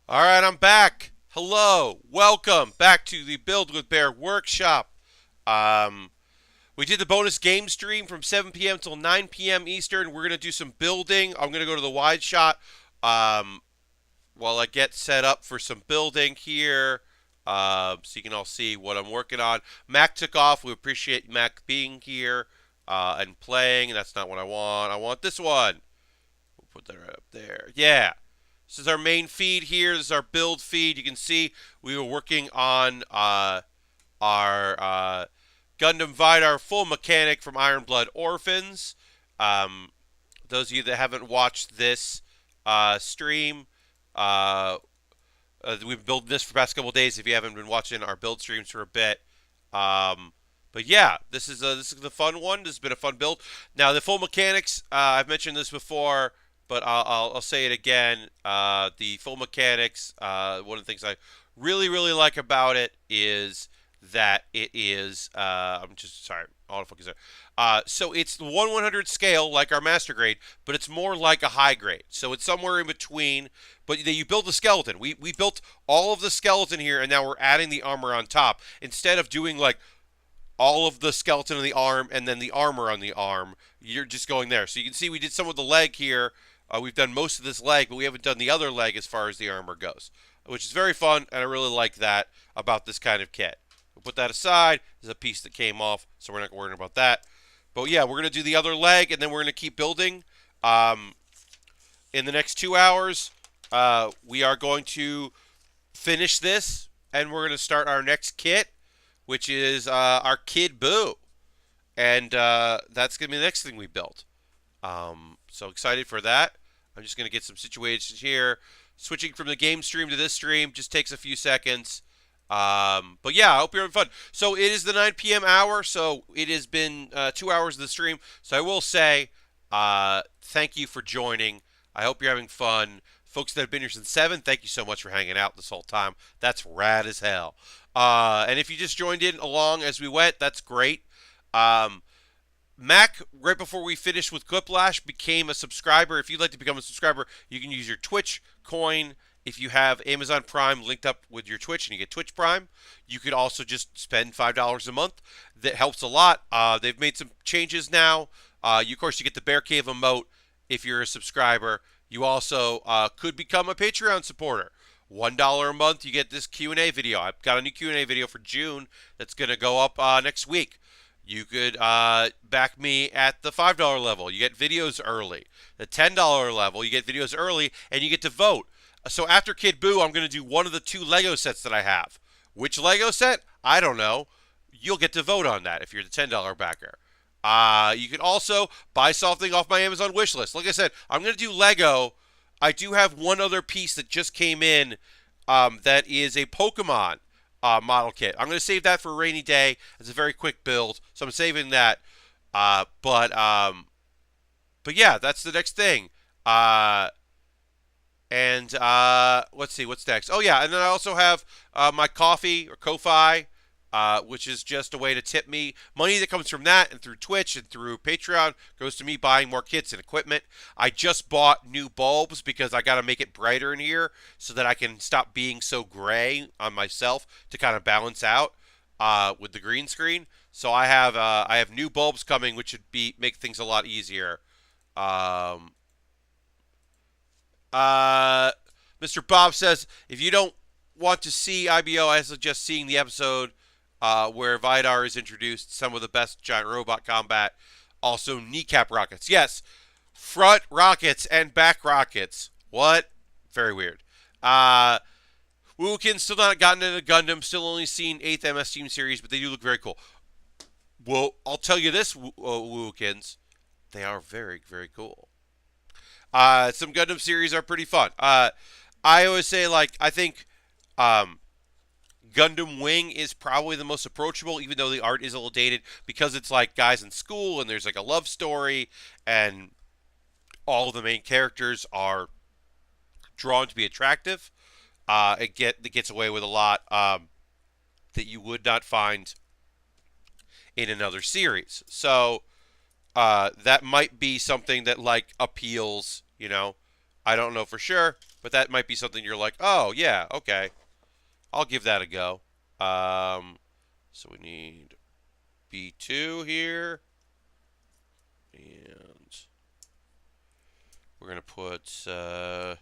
All right, I'm back. Hello, welcome back to the Build with Bear workshop. Um, we did the bonus game stream from 7 p.m. till 9 p.m. Eastern. We're gonna do some building. I'm gonna go to the wide shot um, while I get set up for some building here, so you can all see what I'm working on. Mac took off. We appreciate Mac being here and playing. That's not what I want. I want this one. We'll put that right up there. Yeah. This is our main feed here. This is our build feed. You can see we were working on our Gundam Vidar full mechanic from Iron Blood Orphans. Um, those of you that haven't watched this stream, uh, we've been building this for the past couple of days. If you haven't been watching our build streams for a bit, but yeah, this is the fun one. This has been a fun build. Now the full mechanics, I've mentioned this before, but I'll say it again. The full mechanics, one of the things I really like about it is that it is. I'm just sorry, autofocus there. So it's the 1/100 scale like our master grade, but it's more like a high grade. So it's somewhere in between. But you build the skeleton. We built all of the skeleton here, and now we're adding the armor on top instead of doing like all of the skeleton on the arm and then the armor on the arm. You're just going there. So you can see we did some of the leg here. We've done most of this leg, but we haven't done the other leg as far as the armor goes, which is very fun, and I really like that about this kind of kit. We'll put that aside. There's a piece that came off, so we're not worrying about that. But yeah, we're going to do the other leg, and then we're going to keep building. In the next 2 hours, we are going to finish this, and we're going to start our next kit, which is our Kid Boo. And that's going to be the next thing we built. So excited for that. I'm just going to get some situations here. Switching from the game stream to this stream just takes a few seconds. But yeah, I hope you're having fun. So it is the 9 p.m. hour, so it has been 2 hours of the stream. So I will say thank you for joining. I hope you're having fun. Folks that have been here since 7, thank you so much for hanging out this whole time. That's rad as hell. And if you just joined in along as we went, that's great. Um, Mac, right before we finished with Cliplash, became a subscriber. If you'd like to become a subscriber, you can use your Twitch coin. If you have Amazon Prime linked up with your Twitch and you get Twitch Prime, you could also just spend $5 a month. That helps a lot. They've made some changes now. Of course, you get the Bear Cave emote if you're a subscriber. You also could become a Patreon supporter. $1 a month, you get this Q&A video. I've got a new Q&A video for June that's going to go up next week. You could back me at the $5 level. You get videos early. The $10 level, you get videos early, and you get to vote. So after Kid Boo, I'm going to do one of the 2 Lego sets that I have. Which Lego set? I don't know. You'll get to vote on that if you're the $10 backer. You can also buy something off my Amazon wish list. Like I said, I'm going to do Lego. I do have one other piece that just came in that is a Pokemon model kit. I'm going to save that for a rainy day. It's a very quick build, so I'm saving that. But yeah, that's the next thing. And let's see what's next. Oh yeah, and then I also have my coffee or Ko-fi, which is just a way to tip me. Money that comes from that and through Twitch and through Patreon goes to me buying more kits and equipment. I just bought new bulbs because I got to make it brighter in here so that I can stop being so gray on myself to kind of balance out with the green screen. So I have new bulbs coming, which should make things a lot easier. Um, Mr. Bob says if you don't want to see IBO, I suggest seeing the episode where Vidar is introduced, some of the best giant robot combat, also kneecap rockets. Yes, front rockets and back rockets. What? Very weird. Wookin still not gotten into Gundam, still only seen 8th MS Team series, but they do look very cool. Well, I'll tell you this, Wookins, they are very cool. Some Gundam series are pretty fun. I always say, like, I think Gundam Wing is probably the most approachable, even though the art is a little dated, because it's like guys in school and there's like a love story, and all of the main characters are drawn to be attractive. It gets away with a lot that you would not find in another series. So that might be something that like appeals. I don't know for sure, but that might be something you're like, oh yeah, okay, I'll give that a go. So we need B2 here, and we're gonna put some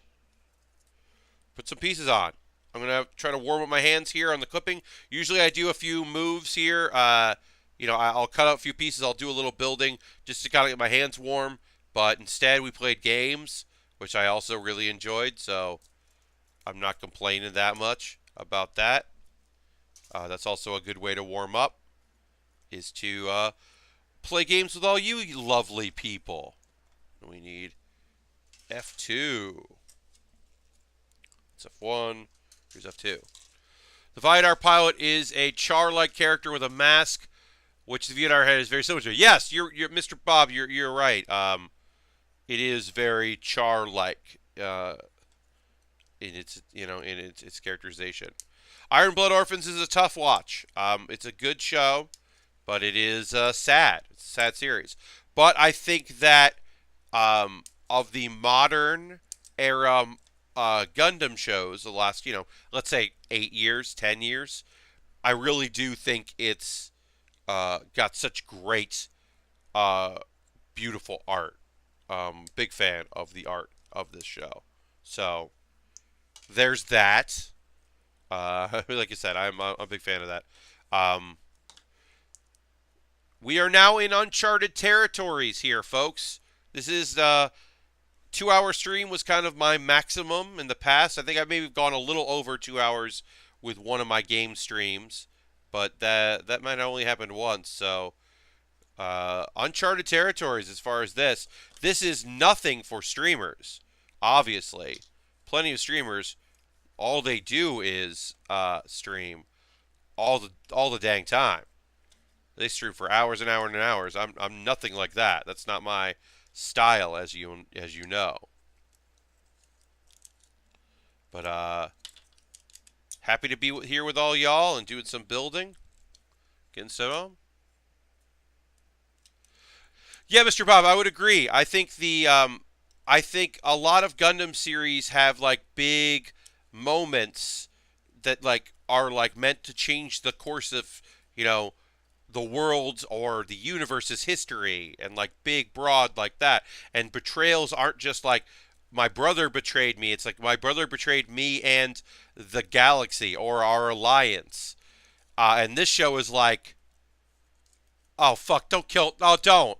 pieces on. I'm gonna try to warm up my hands here on the clipping. Usually I do a few moves here. I'll cut out a few pieces. I'll do a little building just to kind of get my hands warm. But instead we played games, which I also really enjoyed. So I'm not complaining that much about that. That's also a good way to warm up, is to play games with all you lovely people. We need F2. It's F1. Here's F2. The Vidar pilot is a Char-like character with a mask, which the Vidar head is very similar to. Yes, you're Mr. Bob. You're right. It is very Char-like in its characterization. Iron Blood Orphans is a tough watch. It's a good show, but it is sad. It's a sad series. But I think that of the modern era Gundam shows, the last, let's say 8 years, 10 years, I really do think it's got such great, beautiful art. Big fan of the art of this show. So there's that. Like I said, I'm a big fan of that. We are now in uncharted territories here, folks. This is 2-hour stream was kind of my maximum in the past. I think I maybe gone a little over 2 hours with one of my game streams, but that might have only happened once. So uncharted territories as far as this. This is nothing for streamers, obviously. Plenty of streamers, all they do is stream all the dang time. They stream for hours and hours and hours. I'm nothing like that. That's not my style, as you know. But happy to be here with all y'all and doing some building, getting stuff on. Yeah, Mr. Bob, I would agree. I think I think a lot of Gundam series have like big moments that like are like meant to change the course of the world's or the universe's history, and like big broad like that. And betrayals aren't just like my brother betrayed me. It's like my brother betrayed me and the galaxy or our alliance. And this show is like, oh fuck, don't kill, oh don't.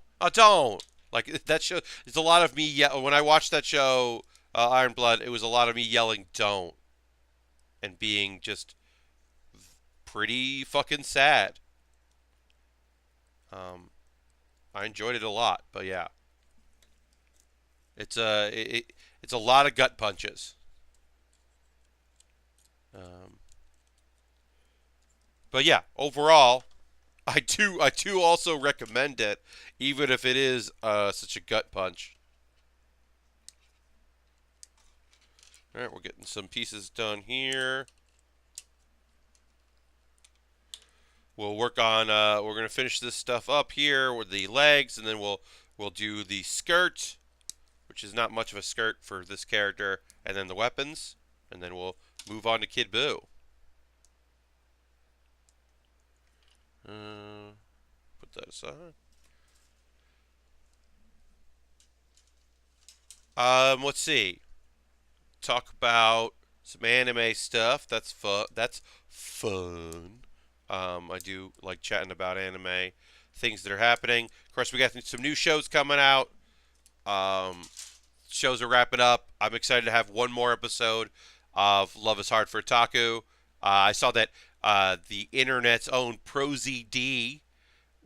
Like that show, it's a lot of me. When I watched that show, Iron Blood, it was a lot of me yelling "don't" and being just pretty fucking sad. I enjoyed it a lot, but yeah, it's a lot of gut punches. Um, but yeah, overall, I do also recommend it, even if it is such a gut punch. All right, we're getting some pieces done here. We'll work on. We're gonna finish this stuff up here with the legs, and then we'll do the skirt, which is not much of a skirt for this character, and then the weapons, and then we'll move on to Kid Buu. Put that aside. Let's see. Talk about some anime stuff. That's fun. That's fun. I do like chatting about anime, things that are happening. Of course, we got some new shows coming out. Shows are wrapping up. I'm excited to have one more episode of Love is Hard for Otaku. I saw that the internet's own ProZD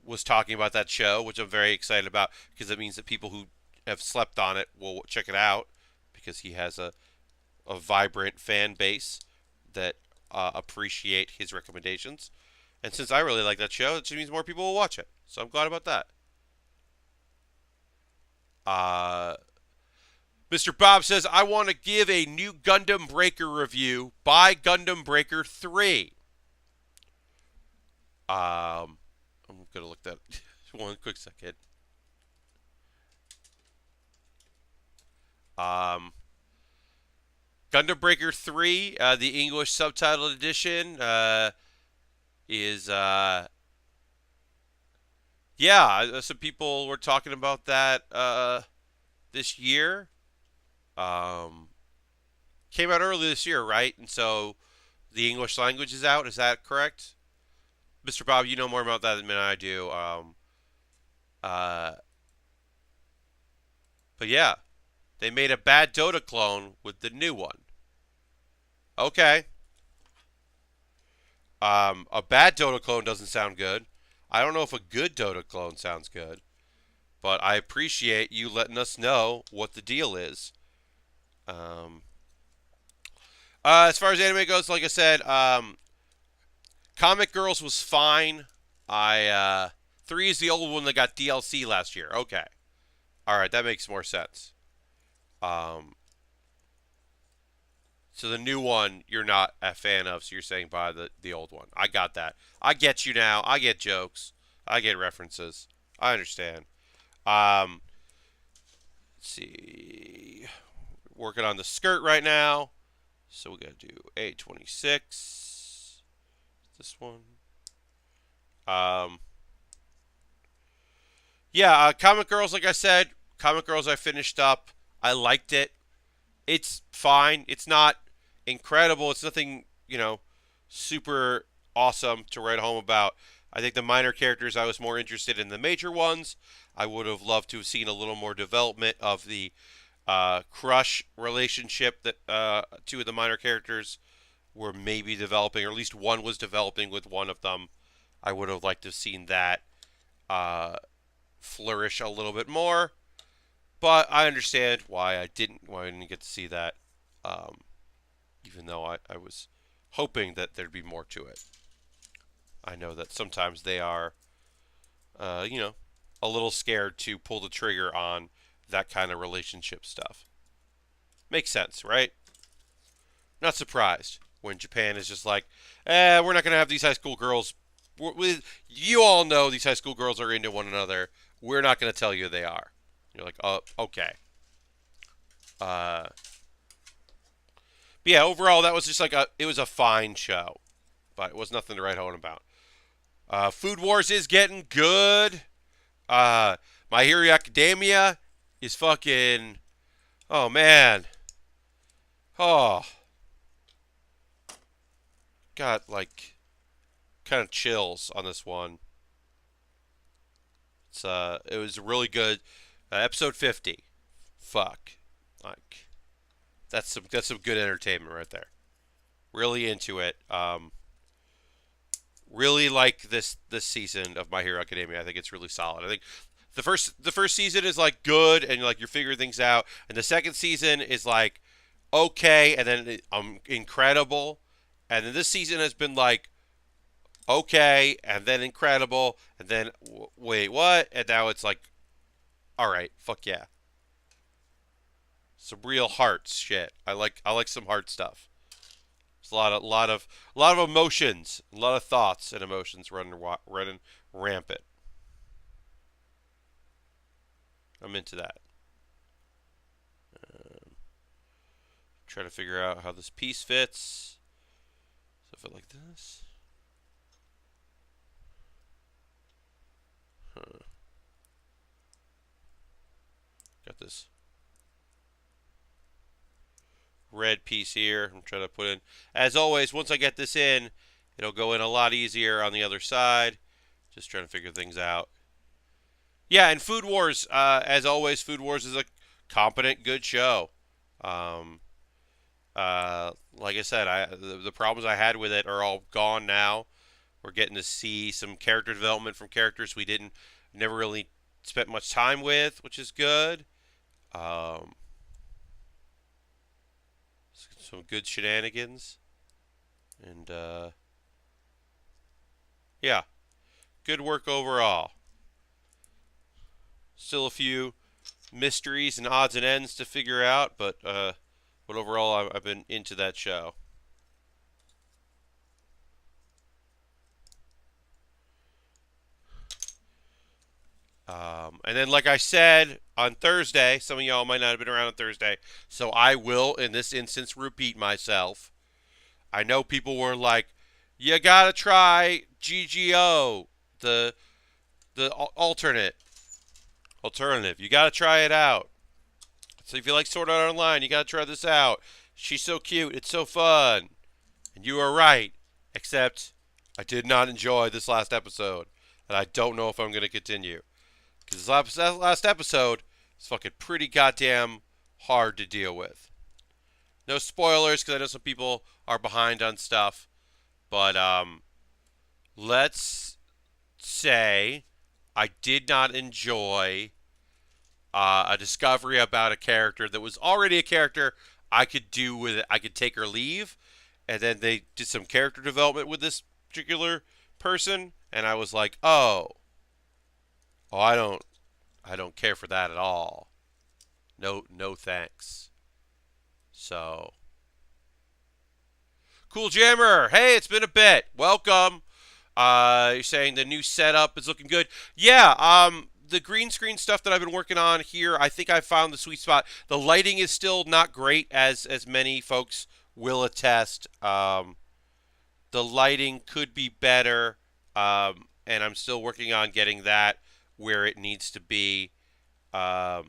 was talking about that show, which I'm very excited about because it means that people who have slept on it will check it out because he has a vibrant fan base that appreciate his recommendations. And since I really like that show, it just means more people will watch it. So I'm glad about that. Mr. Bob says, I want to give a new Gundam Breaker review. Buy Gundam Breaker 3. I'm going to look that one quick second. Gundam Gundam Breaker 3, the English subtitled edition, is yeah. Some people were talking about that this year. Um, Came out early this year, right? And so the English language is out. Is that correct, Mr. Bob? You know more about that than I do. Uh, but yeah, they made a bad Dota clone with the new one. Okay. A bad Dota clone doesn't sound good. I don't know if a good Dota clone sounds good, but I appreciate you letting us know what the deal is. Um, as far as anime goes, like I said, Comic Girls was fine. I 3 is the old one that got DLC last year. Okay, all right, that makes more sense. Um, so the new one you're not a fan of, so you're saying buy the old one. I got that. I get you now. I get jokes. I get references. I understand. Um, let's see. Working on the skirt right now. So we got to do 826. This one. Um, yeah, Comic Girls, like I said, Comic Girls I finished up. I liked it. It's fine. It's not incredible. It's nothing, super awesome to write home about. I think the minor characters, I was more interested in the major ones. I would have loved to have seen a little more development of the crush relationship that two of the minor characters were maybe developing, or at least one was developing with one of them. I would have liked to have seen that flourish a little bit more. But I understand why I didn't get to see that, um, even though I was hoping that there'd be more to it. I know that sometimes they are, a little scared to pull the trigger on that kind of relationship stuff. Makes sense, right? Not surprised when Japan is just like, we're not going to have these high school girls. You all know these high school girls are into one another. We're not going to tell you they are. You're like, oh, okay. But yeah, overall, that was just it was a fine show, but it was nothing to write home about. Food Wars is getting good. My Hero Academia is fucking, oh man. Oh, got kind of chills on this one. It was really good. Episode 50. Fuck. Like that's some good entertainment right there. Really into it. Really like this season of My Hero Academia. I think it's really solid. I think the first season is good and you're figuring things out, and the second season is okay, and then incredible, and then this season has been okay, and then incredible, and then wait, what? And now it's all right, fuck yeah, some real heart shit. I like some heart stuff. There's a lot of emotions, a lot of thoughts and emotions running rampant. I'm into that. Trying to figure out how this piece fits. So if it like this. Huh. Got this red piece here. I'm trying to put in. As always, once I get this in, it'll go in a lot easier on the other side. Just trying to figure things out. Yeah, and Food Wars, as always, Food Wars is a competent, good show. Um, like I said, the problems I had with it are all gone now. We're getting to see some character development from characters we never really spent much time with, which is good. Um, some good shenanigans, and yeah, good work overall. Still a few mysteries and odds and ends to figure out, but overall, I've been into that show. And then, like I said, on Thursday. Some of y'all might not have been around on Thursday, so I will, in this instance, repeat myself. I know people were like, "You gotta try GGO, the alternative. You gotta try it out. So if you like Sword Art Online, you gotta try this out. She's so cute. It's so fun." And you are right, except I did not enjoy this last episode, and I don't know if I'm gonna continue. Because this last episode is fucking pretty goddamn hard to deal with. No spoilers, because I know some people are behind on stuff. But let's say I did not enjoy a discovery about a character that was already a character I could do with it. I could take or leave. And then they did some character development with this particular person. And I was like, oh, I don't care for that at all. No thanks. So, Cool Jammer, hey, it's been a bit. Welcome. You're saying the new setup is looking good. Yeah, the green screen stuff that I've been working on here, I think I found the sweet spot. The lighting is still not great, as many folks will attest. The lighting could be better, and I'm still working on getting that where it needs to be. But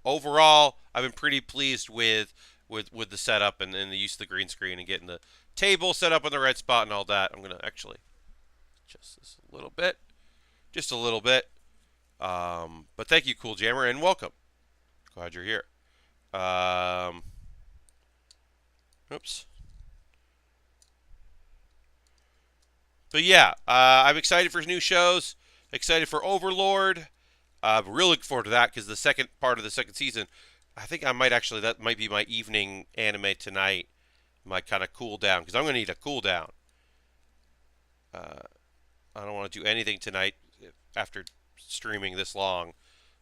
overall, I've been pretty pleased with the setup and the use of the green screen and getting the table set up in the right spot and all that. I'm going to actually adjust this a little bit. Just a little bit. But thank you, Cool Jammer, and welcome. Glad you're here. Oops. But yeah, I'm excited for new shows. Excited for Overlord. Really looking forward to that because the second part of the second season, I think that might be my evening anime tonight. My kind of cool down because I'm going to need a cool down. I don't want to do anything tonight after streaming this long,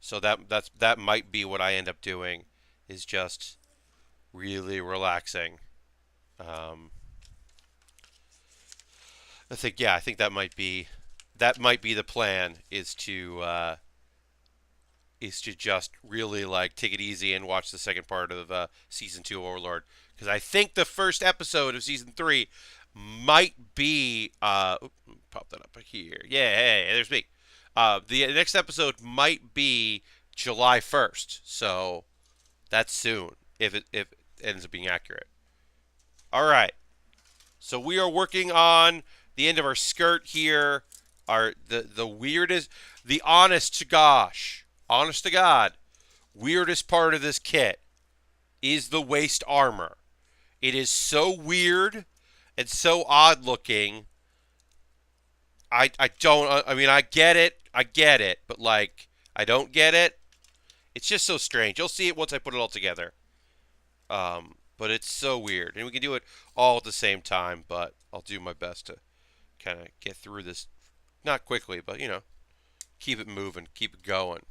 so that might be what I end up doing, is just really relaxing. I think that might be the plan, is to just really like take it easy and watch the second part of season 2 of Overlord, because I think the first episode of season 3 might be pop that up here. Yeah, hey, there's me. The next episode might be July 1st, so that's soon if it ends up being accurate. All right, so we are working on the end of our skirt here. The weirdest, the honest to God, weirdest part of this kit is the waist armor. It is so weird and so odd looking. I mean, I get it, but like, I don't get it. It's just so strange. You'll see it once I put it all together. But it's so weird, and we can do it all at the same time, but I'll do my best to kind of get through this, not quickly, but, keep it moving, keep it going.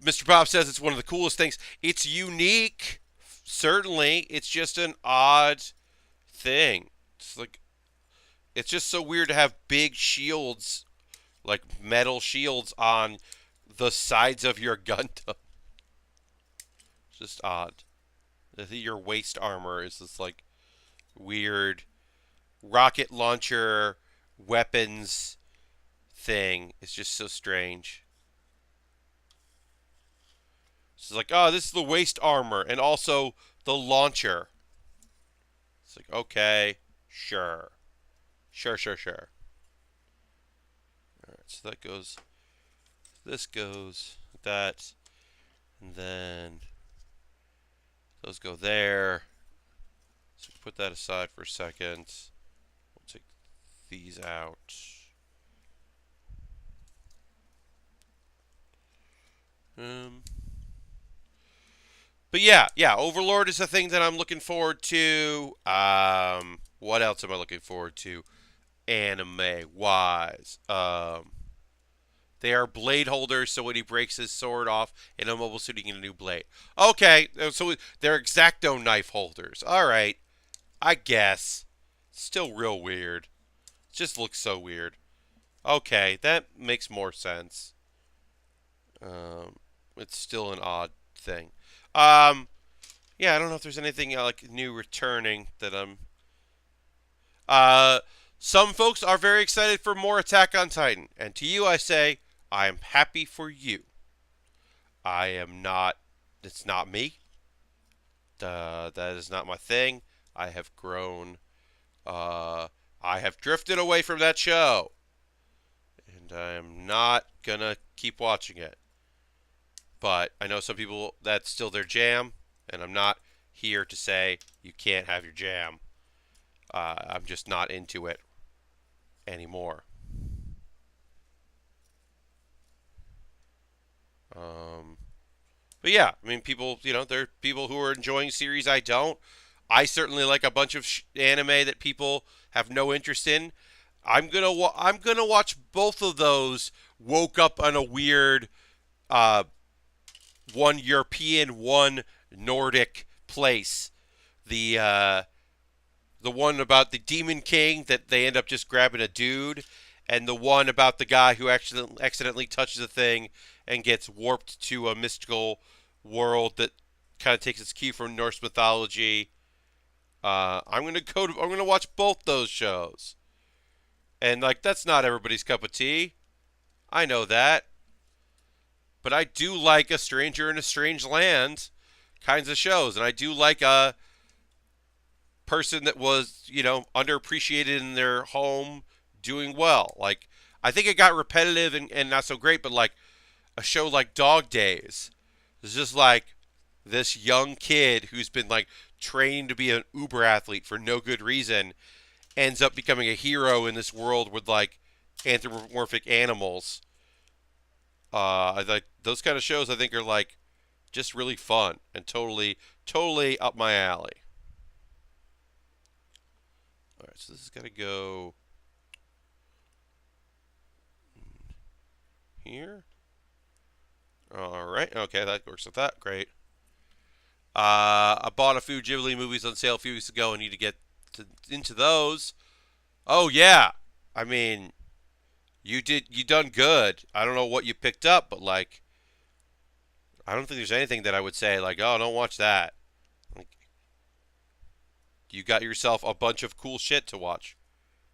Mr. Bob says it's one of the coolest things. It's unique, certainly. It's just an odd thing. It's just so weird to have big shields, like metal shields on the sides of your Gundam. It's just odd. I think your waist armor is this like weird rocket launcher weapons thing. It's just so strange. It's like, oh, this is the waist armor and also the launcher. It's like, okay, sure. Sure. Alright, so that goes, this goes, that, and then those go there. So put that aside for a second. We'll take these out. But yeah, Overlord is a thing that I'm looking forward to. What else am I looking forward to? Anime-wise. They are blade holders, so when he breaks his sword off in a mobile suit, he can get a new blade. Okay, so they're X-Acto knife holders. Alright, I guess. Still real weird. It just looks so weird. Okay, that makes more sense. Um, it's still an odd thing. Um, yeah, I don't know if there's anything like new returning that I'm. Uh, some folks are very excited for more Attack on Titan, and to you I say, I am happy for you. I am not. It's not me. That is not my thing. I have grown. Uh, I have drifted away from that show, and I am not gonna keep watching it. But I know some people that's still their jam, and I'm not here to say you can't have your jam. I'm just not into it anymore. Um, but yeah, I mean, people, there are people who are enjoying series I don't. I certainly like a bunch of anime that people have no interest in. I'm gonna watch both of those. Woke up on a weird uh, one European, one Nordic place. The one about the Demon King that they end up just grabbing a dude, and the one about the guy who actually accidentally touches a thing and gets warped to a mystical world that kind of takes its cue from Norse mythology. I'm gonna watch both those shows, and like that's not everybody's cup of tea. I know that, but I do like a Stranger in a Strange Land kinds of shows, and I do like a person that was, underappreciated in their home doing well. Like, I think it got repetitive and not so great, but like a show like Dog Days is just like this young kid who's been like trained to be an uber athlete for no good reason ends up becoming a hero in this world with like anthropomorphic animals. I like those kind of shows. I think are like just really fun and totally up my alley. All right, so this is gonna go here. All right, okay, that works with that. Great. I bought a few Ghibli movies on sale a few weeks ago. I need to get into those. Oh yeah, I mean, you done good. I don't know what you picked up, but like, I don't think there's anything that I would say like, oh, don't watch that. Like, you got yourself a bunch of cool shit to watch.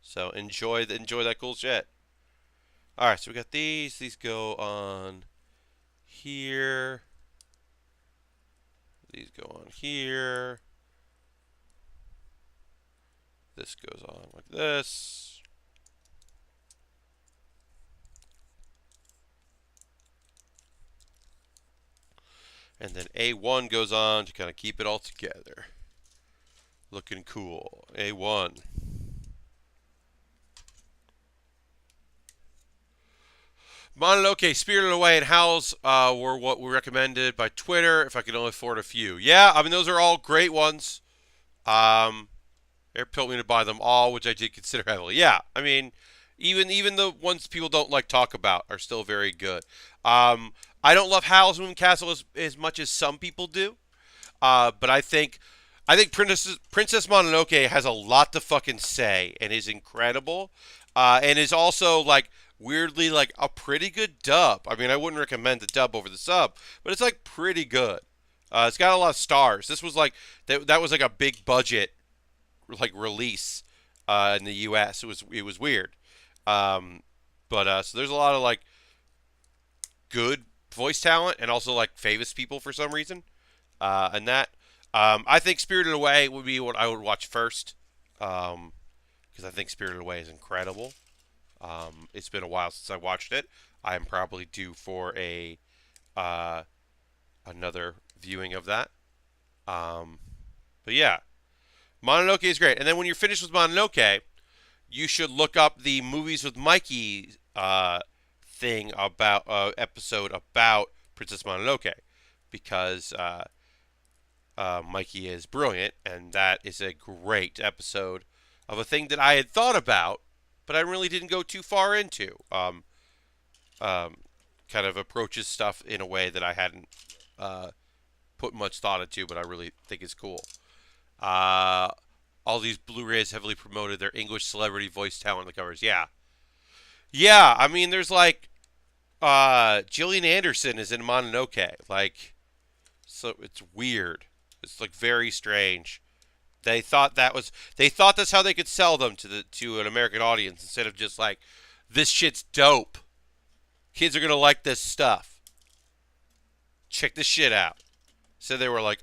So enjoy that cool shit. All right, so we got these. These go on here. These go on here. This goes on like this. And then A1 goes on to kind of keep it all together. Looking cool. A1. Mononoke, Spirited Away, and Howls were what we recommended by Twitter. If I could only afford a few, yeah, I mean those are all great ones. Um, It told me to buy them all, which I did consider heavily. Yeah, I mean, even the ones people don't like talk about are still very good. I don't love Howl's Moon Castle as much as some people do, but I think Princess Mononoke has a lot to fucking say and is incredible, and is also like weirdly like a pretty good dub. I mean, I wouldn't recommend the dub over the sub, but it's like pretty good. It's got a lot of stars. This was like that was like a big budget like release in the U.S. It was weird, um, but so there's a lot of like good voice talent and also like famous people for some reason, and that I think Spirited Away would be what I would watch first, because I think Spirited Away is incredible. It's been a while since I watched it. I am probably due for a uh, another viewing of that. Um, but yeah, Mononoke is great. And then when you're finished with Mononoke, you should look up the Movies with Mikey thing about episode about Princess Mononoke, because Mikey is brilliant, and that is a great episode of a thing that I had thought about, but I really didn't go too far into. Um, Kind of approaches stuff in a way that I hadn't put much thought into, but I really think is cool. Uh, all these Blu-rays heavily promoted their English celebrity voice talent on the covers. Yeah, Yeah, I mean, there's like Gillian Anderson is in Mononoke. Like, so it's weird. It's like very strange. They thought that's how they could sell them to an American audience instead of just like this shit's dope. Kids are gonna like this stuff. Check this shit out. So they were like,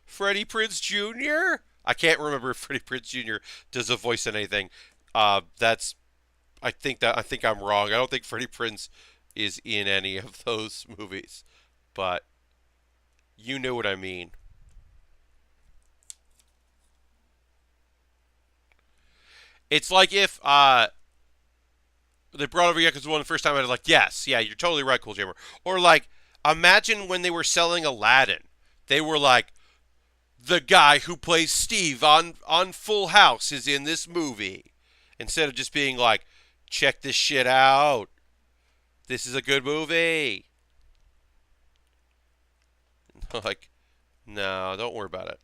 Freddie Prinze Jr. I can't remember if Freddie Prinze Jr. does a voice in anything. That's I think I'm wrong. I don't think Freddie Prinze is in any of those movies, but you know what I mean. It's like if they brought over Yakuza 1 the first time, I was like, yes, yeah, you're totally right, Cool Jammer. Or like, imagine when they were selling Aladdin. They were like, the guy who plays Steve on Full House is in this movie. Instead of just being like, check this shit out. This is a good movie. Like, no, don't worry about it.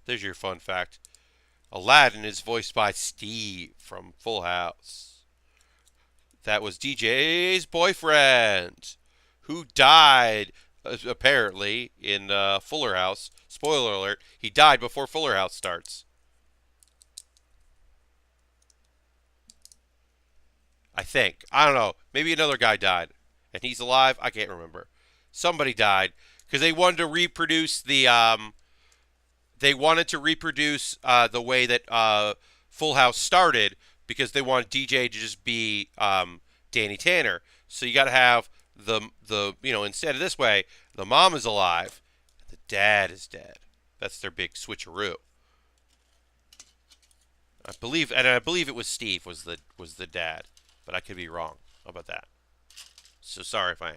There's your fun fact. Aladdin is voiced by Steve from Full House. That was DJ's boyfriend, who died apparently in Fuller House. Spoiler alert: he died before Fuller House starts. I think. I don't know. Maybe another guy died, and he's alive. I can't remember. Somebody died because they wanted to reproduce the the way that Full House started because they wanted DJ to just be Danny Tanner. So you got to have the instead of this way, the mom is alive, the dad is dead. That's their big switcheroo. I believe it was Steve was the dad, but I could be wrong. How about that? So sorry if I am.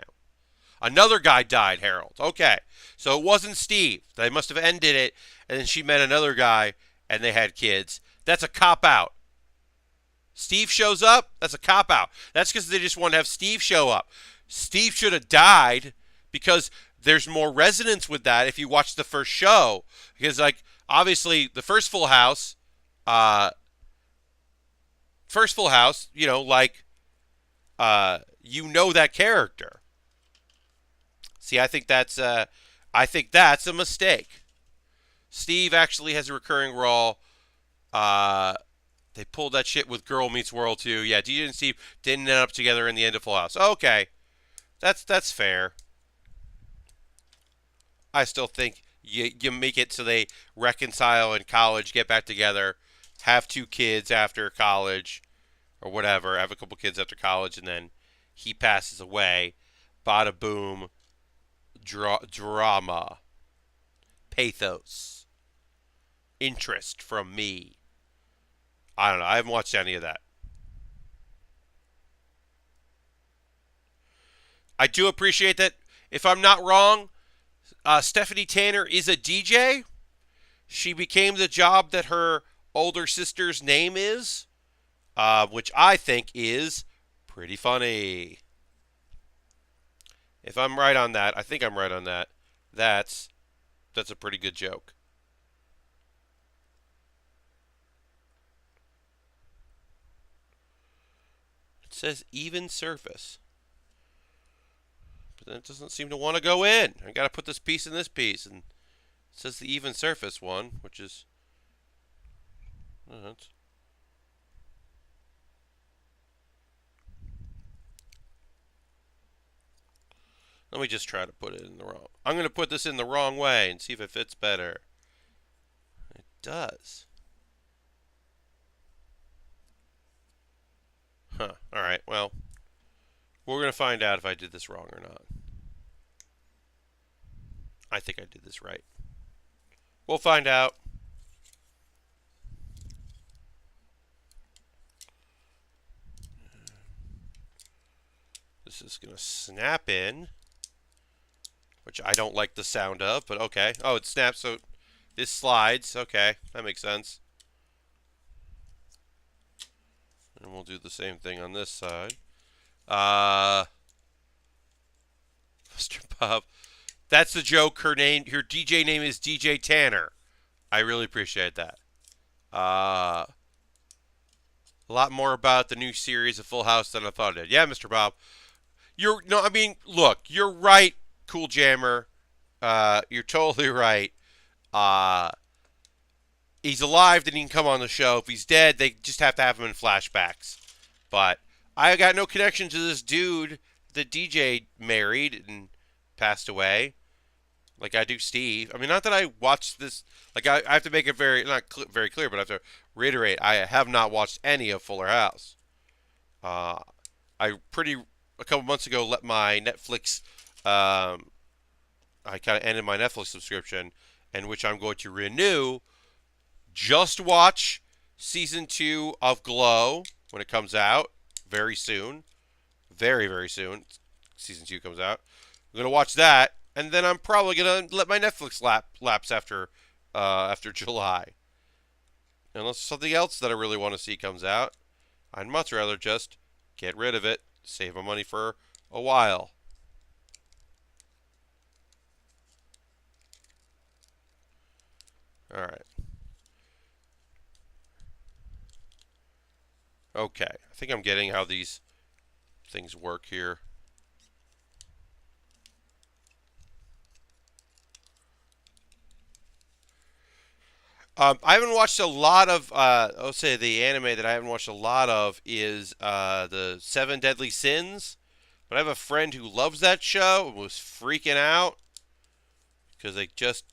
Another guy died, Harold. Okay. So it wasn't Steve. They must have ended it, and then she met another guy, and they had kids. That's a cop out. Steve shows up. That's a cop out. That's because they just want to have Steve show up. Steve should have died because there's more resonance with that if you watch the first show. Because, like, obviously, the uh, first Full House, that character. See, I think that's a mistake. Steve actually has a recurring role. Uh, they pulled that shit with Girl Meets World too. Yeah, DJ and Steve didn't end up together in the end of Full House. Okay, that's fair. I still think you make it so they reconcile in college, get back together, have two kids after college or whatever, have a couple kids after college, and then he passes away. Bada boom, drama, pathos, interest from me. I don't know. I haven't watched any of that. I do appreciate that. If I'm not wrong, Stephanie Tanner is a DJ. She became the job that her older sister's name is, which I think is pretty funny. If I'm right on that, I think I'm right on that. That's that's a pretty good joke. It says even surface, but then it doesn't seem to want to go in. I got to put this piece in this piece, and it says the even surface one, which is uh, let me just try to put it in the wrong. I'm going to put this in the wrong way and see if it fits better. It does. Huh. All right. Well, we're going to find out if I did this wrong or not. I think I did this right. We'll find out. This is going to snap in, which I don't like the sound of, but okay. Oh, it snaps, so this slides. Okay, that makes sense. And we'll do the same thing on this side. Mr. Bob. That's the joke. Her DJ name is DJ Tanner. I really appreciate that. Uh, a lot more about the new series of Full House than I thought it did. Yeah, Mr. Bob. I mean, look, you're right, Cool Jammer. You're totally right. Uh, he's alive, then he can come on the show. If he's dead, they just have to have him in flashbacks. But I got no connection to this dude that DJ married and passed away. Like I do Steve. I mean, not that I watched this. Like I have to make it very clear, but I have to reiterate. I have not watched any of Fuller House. Uh, I a couple months ago let my Netflix. I kind of ended my Netflix subscription, and which I'm going to renew. Just watch season 2 of Glow when it comes out very soon, very soon. Season 2 comes out. I'm gonna watch that, and then I'm probably gonna let my Netflix lapse after July, unless something else that I really want to see comes out. I'd much rather just get rid of it, save my money for a while. All right. Okay. I think I'm getting how these things work here. I haven't watched a lot of. I'll say the anime that I haven't watched a lot of is the Seven Deadly Sins. But I have a friend who loves that show and was freaking out because they just.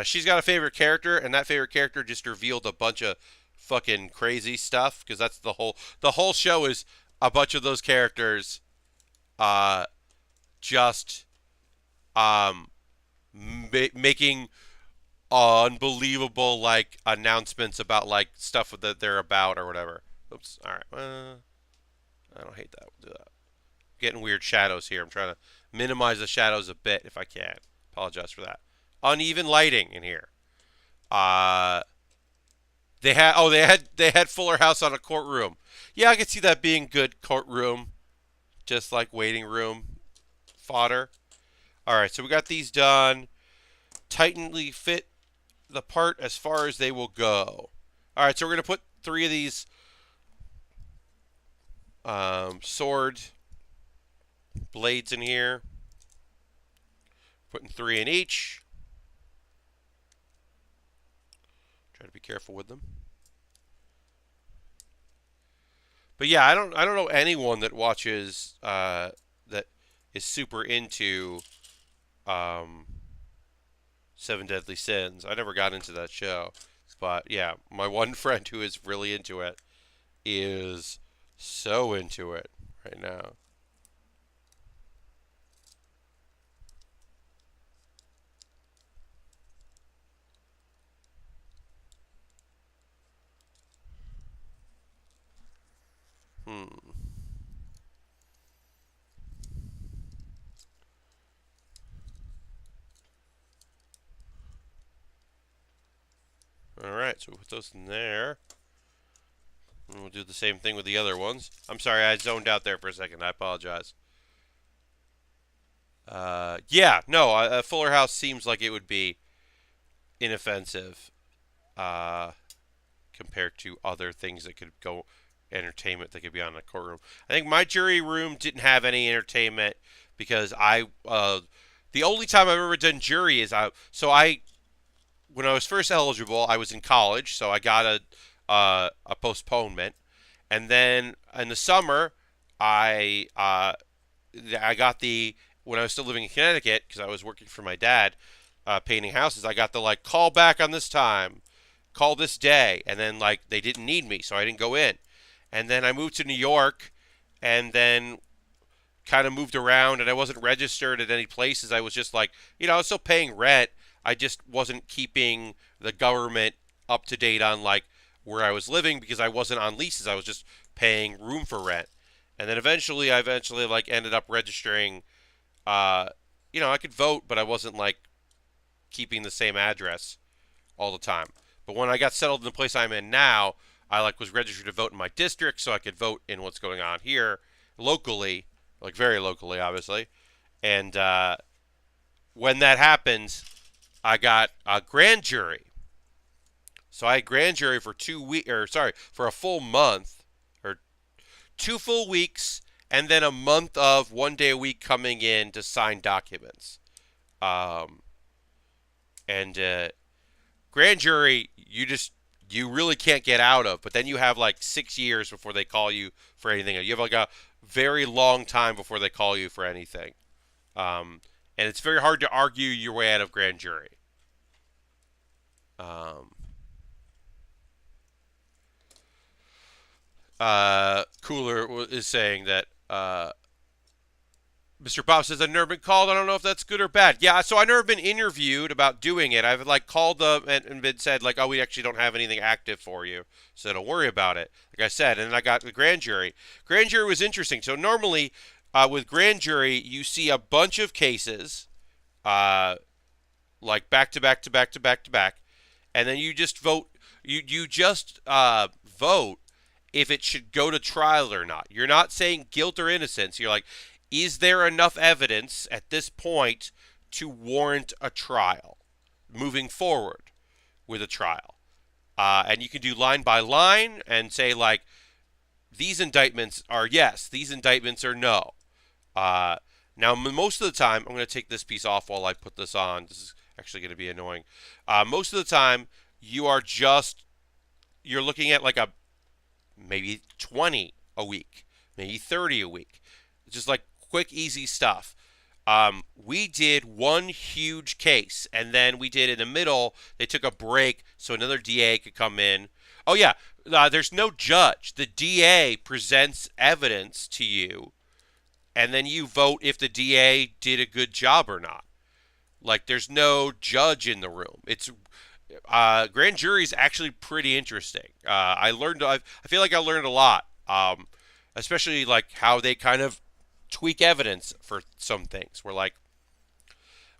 She's got a favorite character, and that favorite character just revealed a bunch of fucking crazy stuff. Because that's the whole show is a bunch of those characters, uh, just making unbelievable like announcements about like stuff that they're about or whatever. Oops. All right. I don't hate that. We'll do that. Getting weird shadows here. I'm trying to minimize the shadows a bit if I can. Apologize for that. Uneven lighting in here. Uh, they had Fuller House on a courtroom. Yeah, I could see that being good courtroom, just like waiting room fodder. All right, so we got these done. Tightly fit the part as far as they will go. All right, so we're gonna put 3 of these sword blades in here. Putting 3 in each. Try to be careful with them. But yeah, I don't know anyone that watches that is super into Seven Deadly Sins. I never got into that show. But yeah, my one friend who is really into it is so into it right now. Hmm. Alright, so we'll put those in there. And we'll do the same thing with the other ones. I'm sorry, I zoned out there for a second. I apologize. Yeah, no, a Fuller House seems like it would be inoffensive uh, compared to other things that could go entertainment that could be on a courtroom. I think my jury room didn't have any entertainment because the only time I've ever done jury is when I was first eligible, I was in college, so I got a postponement, and then in the summer, I got the when I was still living in Connecticut because I was working for my dad, painting houses. I got the like call back on this time, call this day, and then like they didn't need me, so I didn't go in, and then I moved to New York, and then kind of moved around and I wasn't registered at any places. I was just like, I was still paying rent. I just wasn't keeping the government up to date on like where I was living because I wasn't on leases. I was just paying room for rent. And then I eventually like ended up registering. Uh, I could vote, but I wasn't like keeping the same address all the time. But when I got settled in the place I'm in now, I like was registered to vote in my district, so I could vote in what's going on here locally, like very locally, obviously. And when that happens, I got a grand jury. So I had grand jury for 2 weeks, or sorry, for a full month, or 2 full weeks, and then a month of 1 day a week coming in to sign documents. Um, and grand jury, you really can't get out of. But then you have like 6 years before they call you for anything. You have like a very long time before they call you for anything. Um, and it's very hard to argue your way out of grand jury. Um, Cooler is saying that Mr. Bob says, I've never been called. I don't know if that's good or bad. Yeah, so I've never been interviewed about doing it. I've like called them and been said like, oh, we actually don't have anything active for you, so don't worry about it. Like I said, and then I got the grand jury. Grand jury was interesting. So normally with grand jury, you see a bunch of cases, uh, like back to back to back to back to back, and then you just vote. You just vote if it should go to trial or not. You're not saying guilt or innocence. You're like, is there enough evidence at this point to warrant a trial, moving forward with a trial? And you can do line by line and say, like, these indictments are yes, these indictments are no. Uh, Now, most of the time, I'm going to take this piece off while I put this on. This is actually going to be annoying. Most of the time, you're looking at like a maybe 20 a week, maybe 30 a week. Just like quick, easy stuff. We did one huge case, and then we did in the middle, they took a break so another DA could come in. Oh, yeah, there's no judge. The DA presents evidence to you, and then you vote if the DA did a good job or not. Like, there's no judge in the room. It's grand jury is actually pretty interesting. I feel like I learned a lot, especially like how they kind of tweak evidence for some things. Where like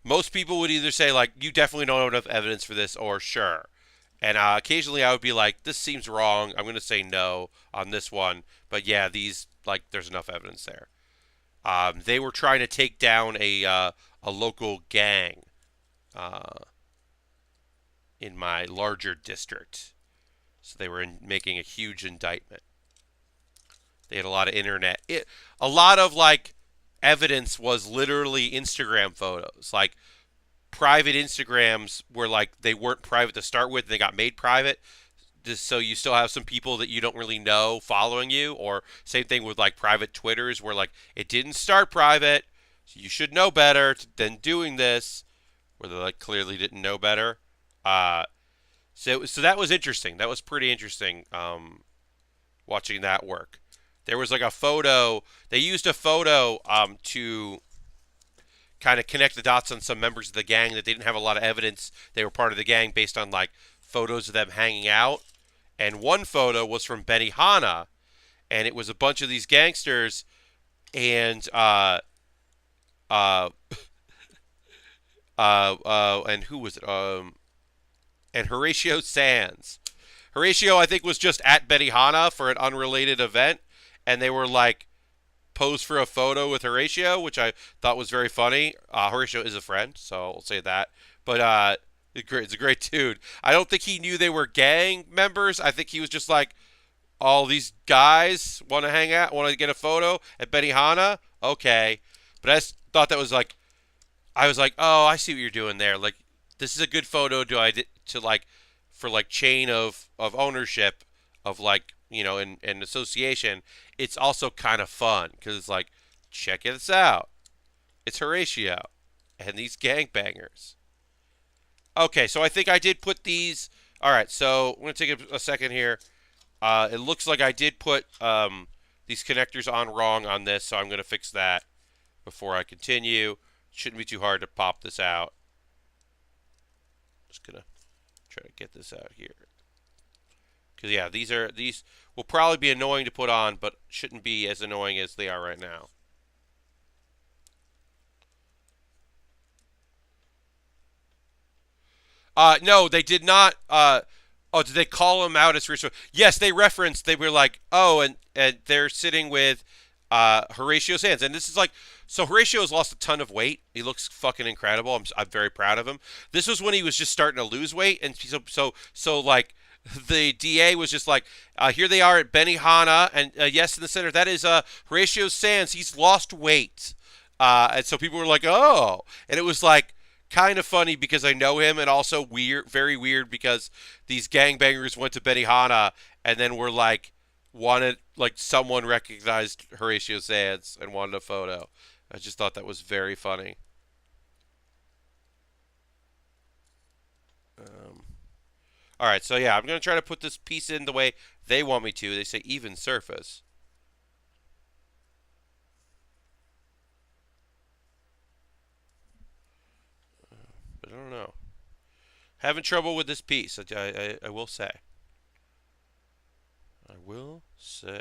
most people would either say like you definitely don't have enough evidence for this, or sure. And occasionally I would be like, this seems wrong. I'm going to say no on this one. But yeah, these like there's enough evidence there. They were trying to take down a local gang. In my larger district. So they were making a huge indictment. They had a lot of a lot of like evidence was literally Instagram photos. Like private Instagrams were like they weren't private to start with, they got made private. Just so you still have some people that you don't really know following you, or same thing with like private Twitters where like it didn't start private, so you should know better than doing this, where they like clearly didn't know better. So that was interesting. That was pretty interesting. Watching that work, there was like a photo. They used a photo to kind of connect the dots on some members of the gang that they didn't have a lot of evidence they were part of the gang based on like photos of them hanging out. And one photo was from Benihana, and it was a bunch of these gangsters, and and who was it? And Horatio Sands. Horatio, I think, was just at Benihana for an unrelated event, and they were like posed for a photo with Horatio, which I thought was very funny. Horatio is a friend, so I'll say that. But it's a great dude. I don't think he knew they were gang members. I think he was just like, all these guys want to hang out, want to get a photo at Benihana? Okay. But I just thought that was like, I was like, oh, I see what you're doing there. Like, this is a good photo to like for like chain of ownership of like in association. It's also kind of fun because it's like, check this out, it's Horatio and these gangbangers. Okay, so I think I did put these. All right, so I'm gonna take a second here. It looks like I did put these connectors on wrong on this, so I'm gonna fix that before I continue. Shouldn't be too hard to pop this out. Just gonna try to get this out here, because yeah, these will probably be annoying to put on, but shouldn't be as annoying as they are right now. No, they did not. Oh, did they call him out as Horatio? Yes, they referenced. They were like, oh, and they're sitting with Horatio Sands, and this is like, so Horatio has lost a ton of weight. He looks fucking incredible. I'm very proud of him. This was when he was just starting to lose weight, and so like the DA was just like, here they are at Benihana, and yes, in the center, that is Horatio Sands. He's lost weight. And so people were like, oh. And it was like kind of funny because I know him, and also weird, very weird because these gangbangers went to Benihana and then were like, wanted, like, someone recognized Horatio Sands and wanted a photo. I just thought that was very funny. Um, all right, so yeah, I'm going to try to put this piece in the way they want me to. They say even surface. But I don't know. Having trouble with this piece, I will say. I will say.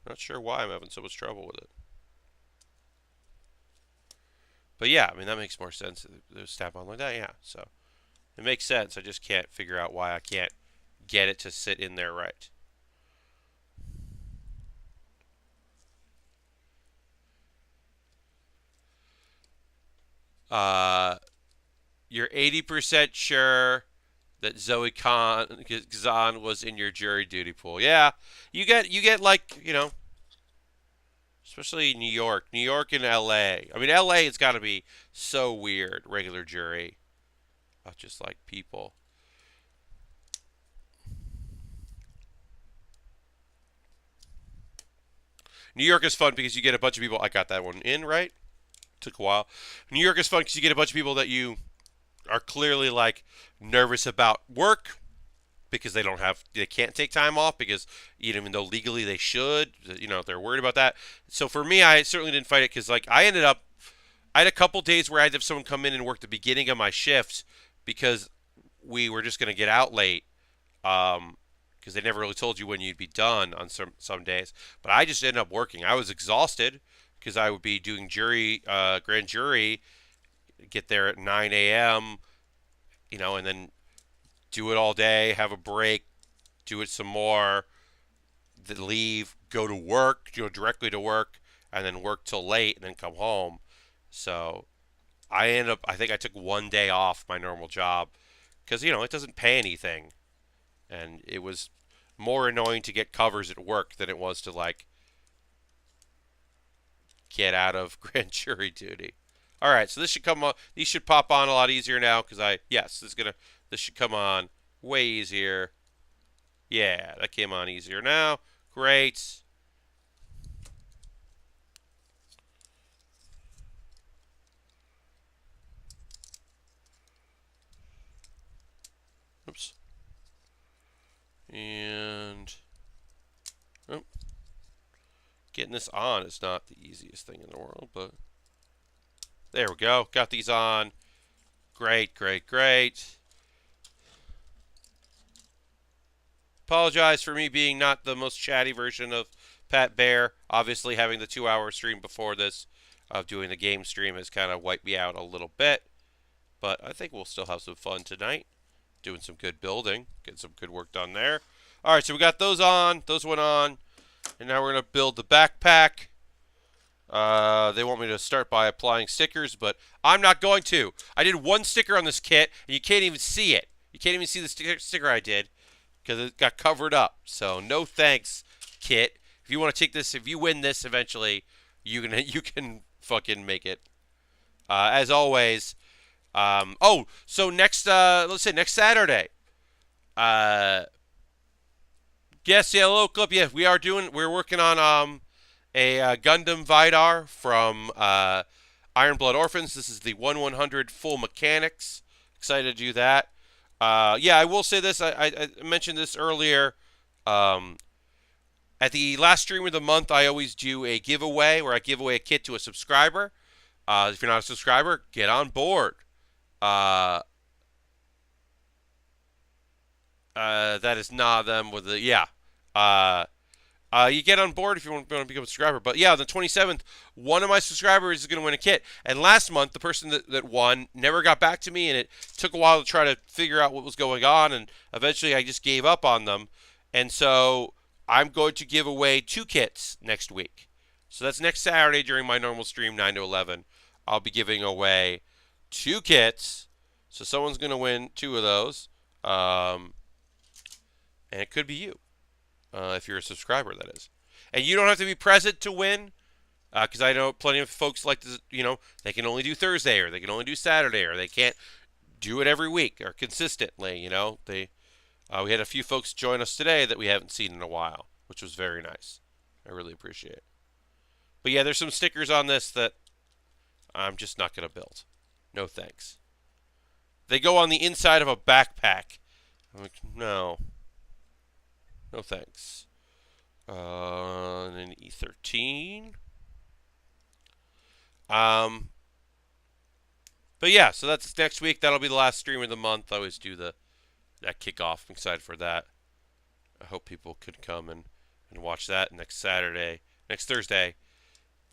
Not sure why I'm having so much trouble with it. But yeah, I mean, that makes more sense. The snap on like that, yeah. So it makes sense. I just can't figure out why I can't get it to sit in there right. Uh, you're 80% sure that Zoe Kazan was in your jury duty pool. Yeah, you get like, especially New York and L.A. I mean, L.A. it's got to be so weird. Regular jury, just like people. New York is fun because you get a bunch of people. I got that one in right. Took a while. New York is fun because you get a bunch of people that you are clearly like nervous about work because they can't take time off because even though legally they should, they're worried about that. So for me, I certainly didn't fight it because like I had a couple days where I had to have someone come in and work the beginning of my shift because we were just going to get out late. Because they never really told you when you'd be done on some days. But I just ended up working. I was exhausted because I would be doing grand jury, get there at 9 a.m. And then do it all day, have a break, do it some more, then leave, go to work, go directly to work, and then work till late, and then come home. So I think I took one day off my normal job because it doesn't pay anything, and it was more annoying to get covers at work than it was to like get out of grand jury duty. All right, so this should come on. These should pop on a lot easier now because this should come on way easier. Yeah, that came on easier now. Great. Oops. And oh, getting this on is not the easiest thing in the world, but there we go. Got these on. Great, great, great. Apologize for me being not the most chatty version of Pat Baer. Obviously, having the 2-hour stream before this of doing the game stream has kind of wiped me out a little bit. But I think we'll still have some fun tonight. Doing some good building. Getting some good work done there. All right, so we got those on. Those went on. And now we're going to build the backpack. They want me to start by applying stickers, but I'm not going to. I did one sticker on this kit, and you can't even see it. You can't even see the sticker I did because it got covered up. So no thanks, kit. If you want to take this, if you win this eventually, you can fucking make it. As always. So next, let's say next Saturday. Yes, yeah, little clip. Yeah, we're working on a Gundam Vidar from Iron Blood Orphans. This is the 1/100 full mechanics. Excited to do that. Yeah, I will say this. I mentioned this earlier. At the last stream of the month, I always do a giveaway where I give away a kit to a subscriber. If you're not a subscriber, get on board. That is not them with the yeah. You get on board if you want to become a subscriber. But yeah, on the 27th, one of my subscribers is going to win a kit. And last month, the person that won never got back to me, and it took a while to try to figure out what was going on. And eventually, I just gave up on them. And so I'm going to give away 2 kits next week. So that's next Saturday during my normal stream, 9 to 11. I'll be giving away 2 kits. So someone's going to win 2 of those. And it could be you, if you're a subscriber, that is. And you don't have to be present to win, because I know plenty of folks like to, they can only do Thursday, or they can only do Saturday, or they can't do it every week or consistently. We had a few folks join us today that we haven't seen in a while, which was very nice. I really appreciate it. But yeah, there's some stickers on this that I'm just not going to build. No thanks. They go on the inside of a backpack. I'm like, no. No thanks. And then E13. But yeah, so that's next week. That'll be the last stream of the month. I always do that kickoff. I'm excited for that. I hope people could come and watch that next Thursday.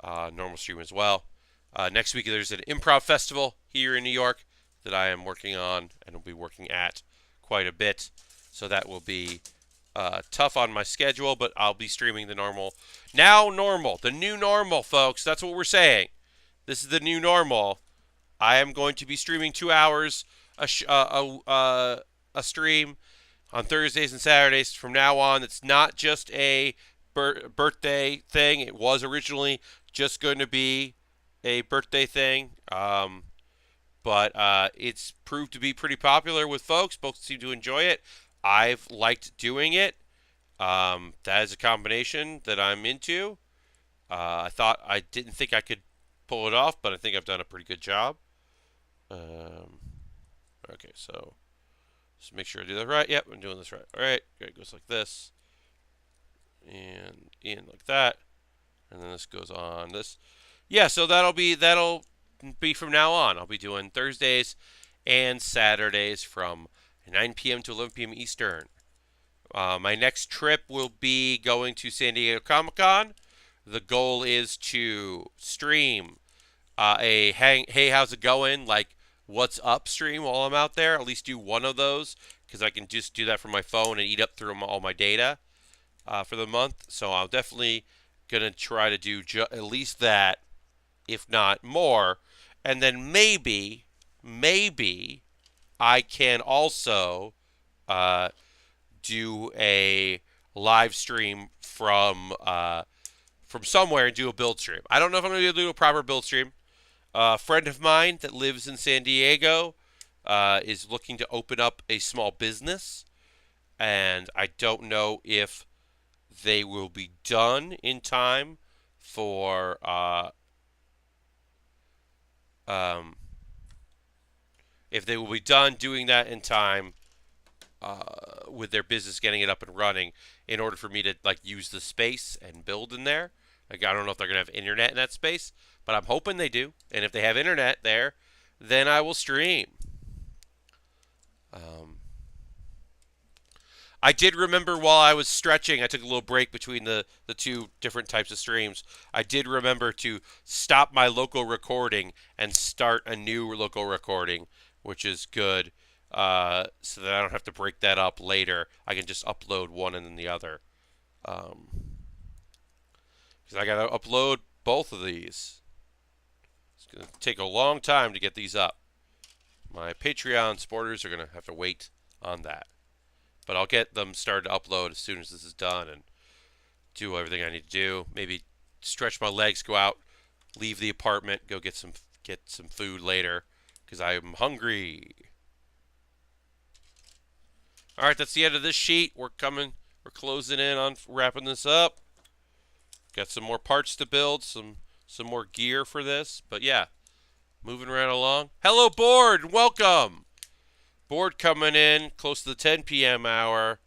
Normal stream as well. Next week there's an improv festival here in New York that I am working on and will be working at quite a bit. So that will be tough on my schedule, but I'll be streaming the normal. Now normal. The new normal, folks. That's what we're saying. This is the new normal. I am going to be streaming 2 hours a stream on Thursdays and Saturdays from now on. It's not just a birthday thing. It was originally just going to be a birthday thing, but it's proved to be pretty popular with folks. Folks seem to enjoy it. I've liked doing it. That is a combination that I'm into. I didn't think I could pull it off, but I think I've done a pretty good job. Okay, so just make sure I do that right. Yep, I'm doing this right. All right, okay, it goes like this, and in like that, and then this goes on this. Yeah, so that'll be from now on. I'll be doing Thursdays and Saturdays from 9 p.m. to 11 p.m. Eastern. My next trip will be going to San Diego Comic-Con. The goal is to stream a hey, how's it going? Like, what's up stream while I'm out there. At least do one of those, because I can just do that from my phone and eat up through all my data for the month. So I'm definitely going to try to do at least that, if not more. And then maybe I can also do a live stream from somewhere and do a build stream. I don't know if I'm going to do a proper build stream. A friend of mine that lives in San Diego is looking to open up a small business, and I don't know if they will be done in time for if they will be done doing that in time with their business getting it up and running in order for me to use the space and build in there. I don't know if they're going to have internet in that space, but I'm hoping they do. And if they have internet there, then I will stream. I did remember while I was stretching, I took a little break between the two different types of streams. I did remember to stop my local recording and start a new local recording, which is good, so that I don't have to break that up later. I can just upload one and then the other. Because I got to upload both of these. It's going to take a long time to get these up. My Patreon supporters are going to have to wait on that. But I'll get them started to upload as soon as this is done and do everything I need to do. Maybe stretch my legs, go out, leave the apartment, go get some food later because I'm hungry. All right, that's the end of this sheet. We're closing in on wrapping this up. Got some more parts to build, some more gear for this. But yeah, moving right along. Hello, Board. Welcome. Board coming in close to the 10 p.m. hour.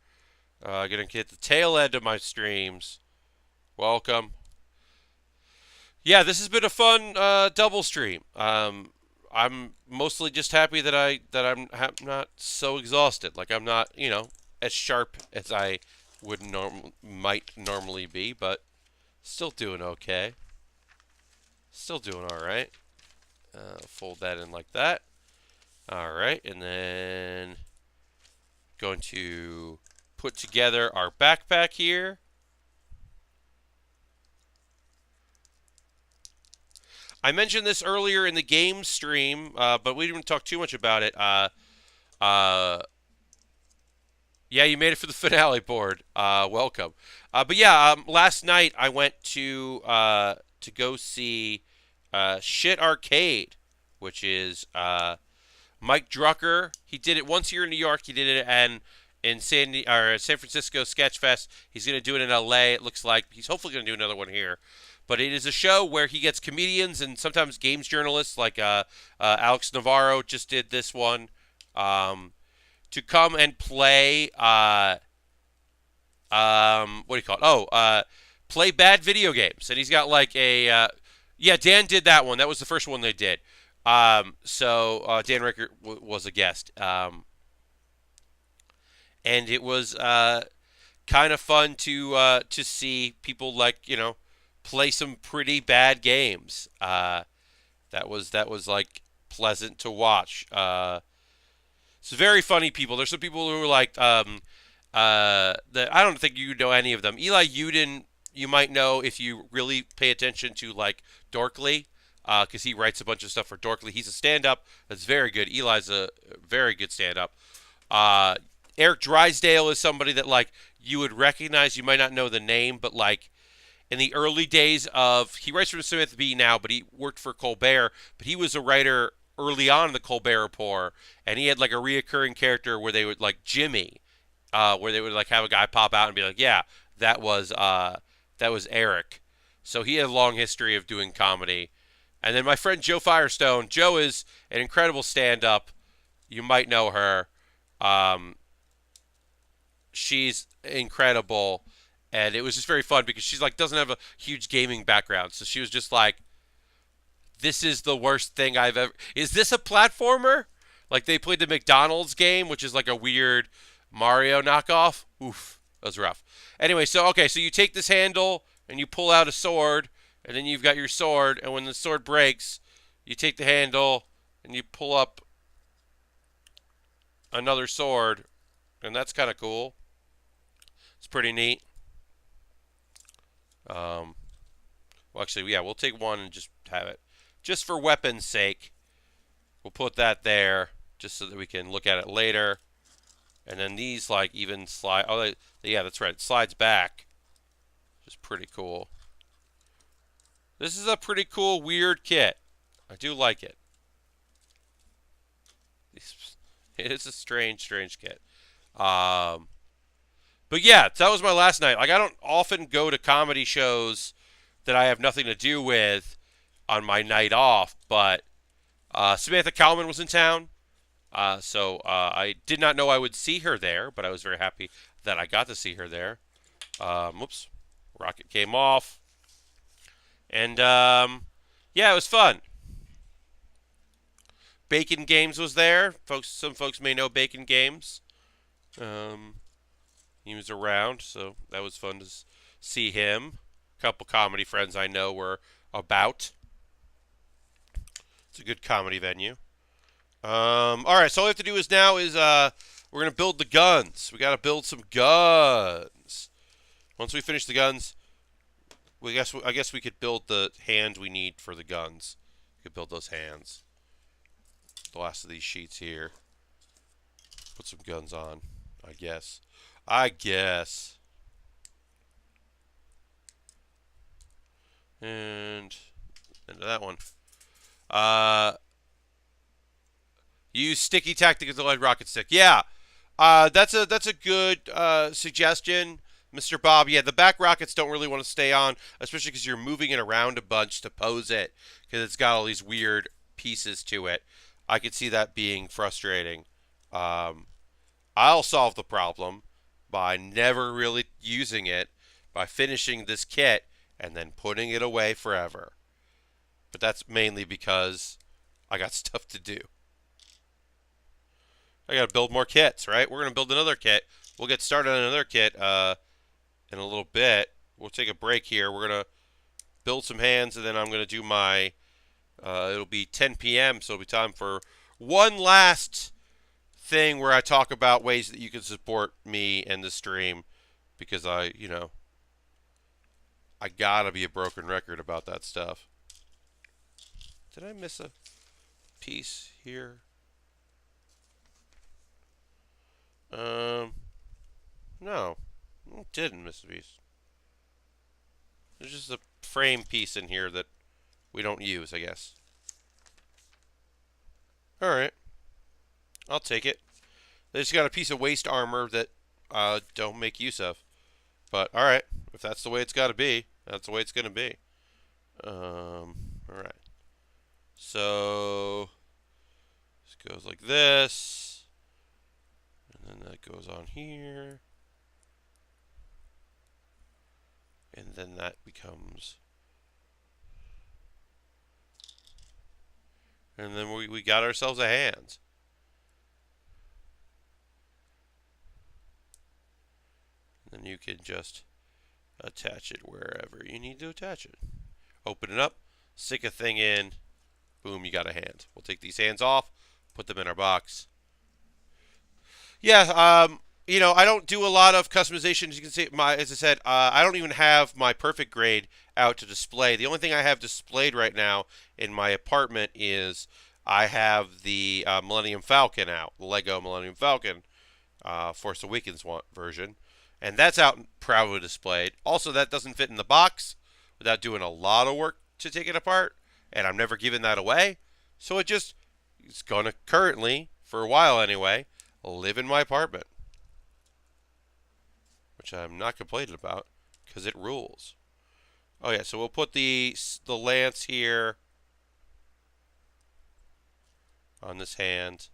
Gonna get the tail end of my streams. Welcome. Yeah, this has been a fun double stream. I'm mostly just happy that I'm not so exhausted. Like I'm not, as sharp as I might normally be, but still doing okay. Still doing all right. Fold that in like that. All right, and then going to put together our backpack here. I mentioned this earlier in the game stream, but we didn't talk too much about it. Uh, yeah, you made it for the finale board. Welcome. But yeah, last night I went to go see Shit Arcade, which is Mike Drucker. He did it once here in New York. He did it in San Francisco Sketchfest. He's going to do it in LA. It looks like he's hopefully going to do another one here. But it is a show where he gets comedians and sometimes games journalists like Alex Navarro just did this one to come and play. What do you call it? Play bad video games. And he's got like yeah, Dan did that one. That was the first one they did. Dan Ricker was a guest. And it was kind of fun to see people play some pretty bad games. That was like pleasant to watch. It's very funny people. There's some people who are like that. I don't think you know any of them. Eli Uden, you might know if you really pay attention to like Dorkly, because he writes a bunch of stuff for Dorkly. He's a stand-up that's very good. Eli's a very good stand-up. Eric Drysdale is somebody that like you would recognize. You might not know the name, but like in the early days of, he writes for Smith B now, but he worked for Colbert. But he was a writer early on in the Colbert Report, and he had like a reoccurring character where they would like Jimmy, where they would like have a guy pop out and be like, yeah, that was Eric. So he had a long history of doing comedy. And then my friend Joe Firestone. Joe is an incredible stand-up. You might know her. She's incredible, and it was just very fun because she's like doesn't have a huge gaming background, so she was just like, "This is the worst thing I've ever." Is this a platformer? Like they played the McDonald's game, which is like a weird Mario knockoff. Oof, that was rough. Anyway, so you take this handle and you pull out a sword, and then you've got your sword, and when the sword breaks, you take the handle and you pull up another sword, and that's kind of cool. It's pretty neat. Well, actually, yeah, we'll take one and just have it. Just for weapon's sake, we'll put that there just so that we can look at it later. And then these, like, even slide. Oh, yeah, that's right. It slides back. Which is pretty cool. This is a pretty cool, weird kit. I do like it. It is a strange kit. But yeah, that was my last night. Like, I don't often go to comedy shows that I have nothing to do with on my night off, but Samantha Kalman was in town, so I did not know I would see her there, but I was very happy that I got to see her there. Whoops, rocket came off, and yeah, it was fun. Bacon Games was there. Some folks may know Bacon Games. He was around, so that was fun to see him. A couple comedy friends I know were about. It's a good comedy venue. All right, so all we have to do is we're gonna build the guns. We gotta build some guns. Once we finish the guns, I guess we could build the hand we need for the guns. We could build those hands. The last of these sheets here. Put some guns on, I guess. And into that one. Use sticky tactic as the lead rocket stick. Yeah. That's a good suggestion, Mr. Bob. Yeah, the back rockets don't really want to stay on, especially because you're moving it around a bunch to pose it, because it's got all these weird pieces to it. I could see that being frustrating. I'll solve the problem by never really using it, by finishing this kit and then putting it away forever. But that's mainly because I got stuff to do. I got to build more kits, right? We're going to build another kit. We'll get started on another kit in a little bit. We'll take a break here. We're going to build some hands, and then I'm going to do my, it'll be 10 p.m., so it'll be time for one last thing where I talk about ways that you can support me and the stream, because I gotta be a broken record about that stuff. Did I miss a piece here? No. Didn't miss a piece. There's just a frame piece in here that we don't use, I guess. Alright. I'll take it. They just got a piece of waist armor that don't make use of. But, alright. If that's the way it's got to be, that's the way it's going to be. Alright. So, this goes like this. And then that goes on here. And then that becomes... And then we got ourselves a hand. And then you can just attach it wherever you need to attach it. Open it up, stick a thing in, boom, you got a hand. We'll take these hands off, put them in our box. Yeah, you know, I don't do a lot of customization. As you can see, as I said, I don't even have my perfect grade out to display. The only thing I have displayed right now in my apartment is I have the Millennium Falcon out, the Lego Millennium Falcon Force Awakens version, and that's out proudly displayed. Also, that doesn't fit in the box without doing a lot of work to take it apart, and I'm never giving that away. So it's going to currently, for a while anyway, live in my apartment, which I'm not complaining about because it rules. Oh yeah, so we'll put the lance here on this hand.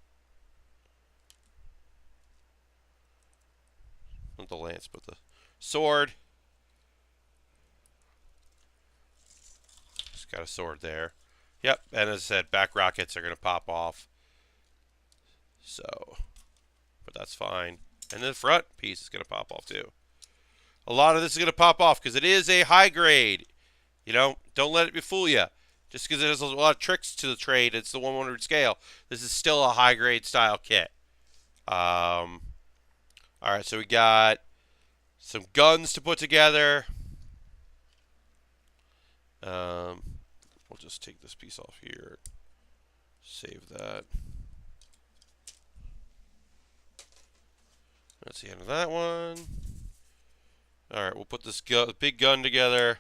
Not the lance, but the sword. Just got a sword there. Yep, and as I said, back rockets are going to pop off. So, but that's fine. And the front piece is going to pop off too. A lot of this is going to pop off because it is a high grade. You know, don't let it fool you. Just because there's a lot of tricks to the trade, it's the 1/100 scale. This is still a high grade style kit. All right, so we got some guns to put together. We'll just take this piece off here. Save that. That's the end of that one. All right, we'll put this big gun together.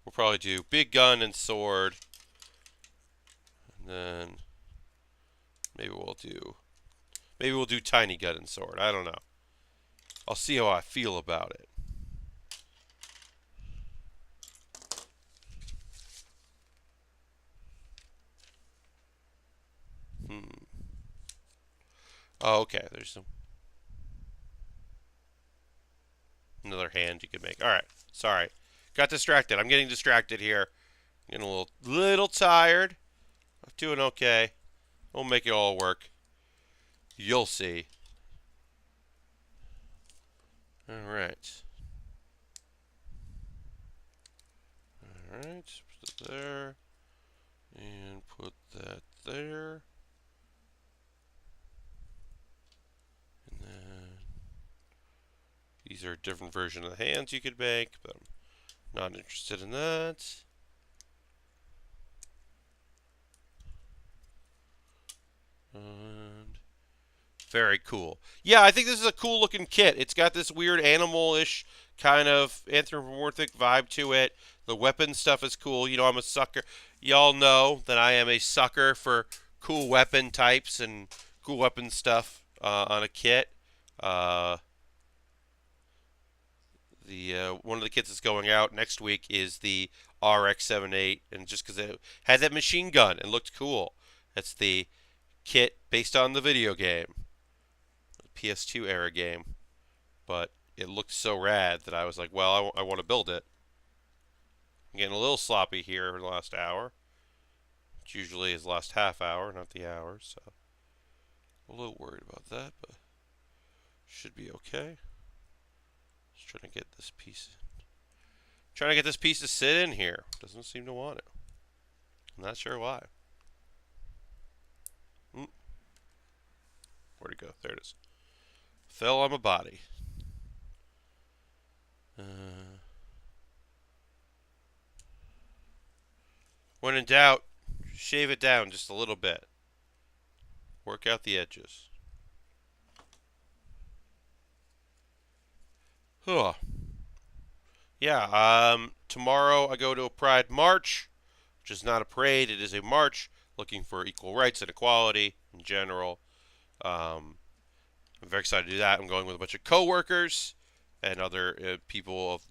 We'll probably do big gun and sword. And then maybe we'll do tiny gun and sword. I don't know. I'll see how I feel about it. Oh, okay. There's another hand you could make. All right. Sorry. Got distracted. I'm getting distracted here. Getting a little tired. I'm doing okay. We'll make it all work. You'll see. All right. All right. Put it there. And put that there. And then these are a different version of the hands you could make, but I'm not interested in that. And very cool. Yeah, I think this is a cool looking kit. It's got this weird animal-ish kind of anthropomorphic vibe to it. The weapon stuff is cool. You know, I'm a sucker. Y'all know that I am a sucker for cool weapon types and cool weapon stuff on a kit. One of the kits that's going out next week is the RX-78, and just because it had that machine gun and looked cool. That's the kit based on the video game, the PS2 era game, but it looked so rad that I was like, well, I want to build it. I'm getting a little sloppy here in the last hour, which usually is the last half hour, not the hour, so a little worried about that, but should be okay. Just trying to get this piece to sit in here. Doesn't seem to want it. I'm not sure why. Where'd it go? There it is. Fell on my body. When in doubt, shave it down just a little bit. Work out the edges. Huh. Yeah, tomorrow I go to a Pride March, which is not a parade, it is a march looking for equal rights and equality in general. I'm very excited to do that. I'm going with a bunch of coworkers and other people of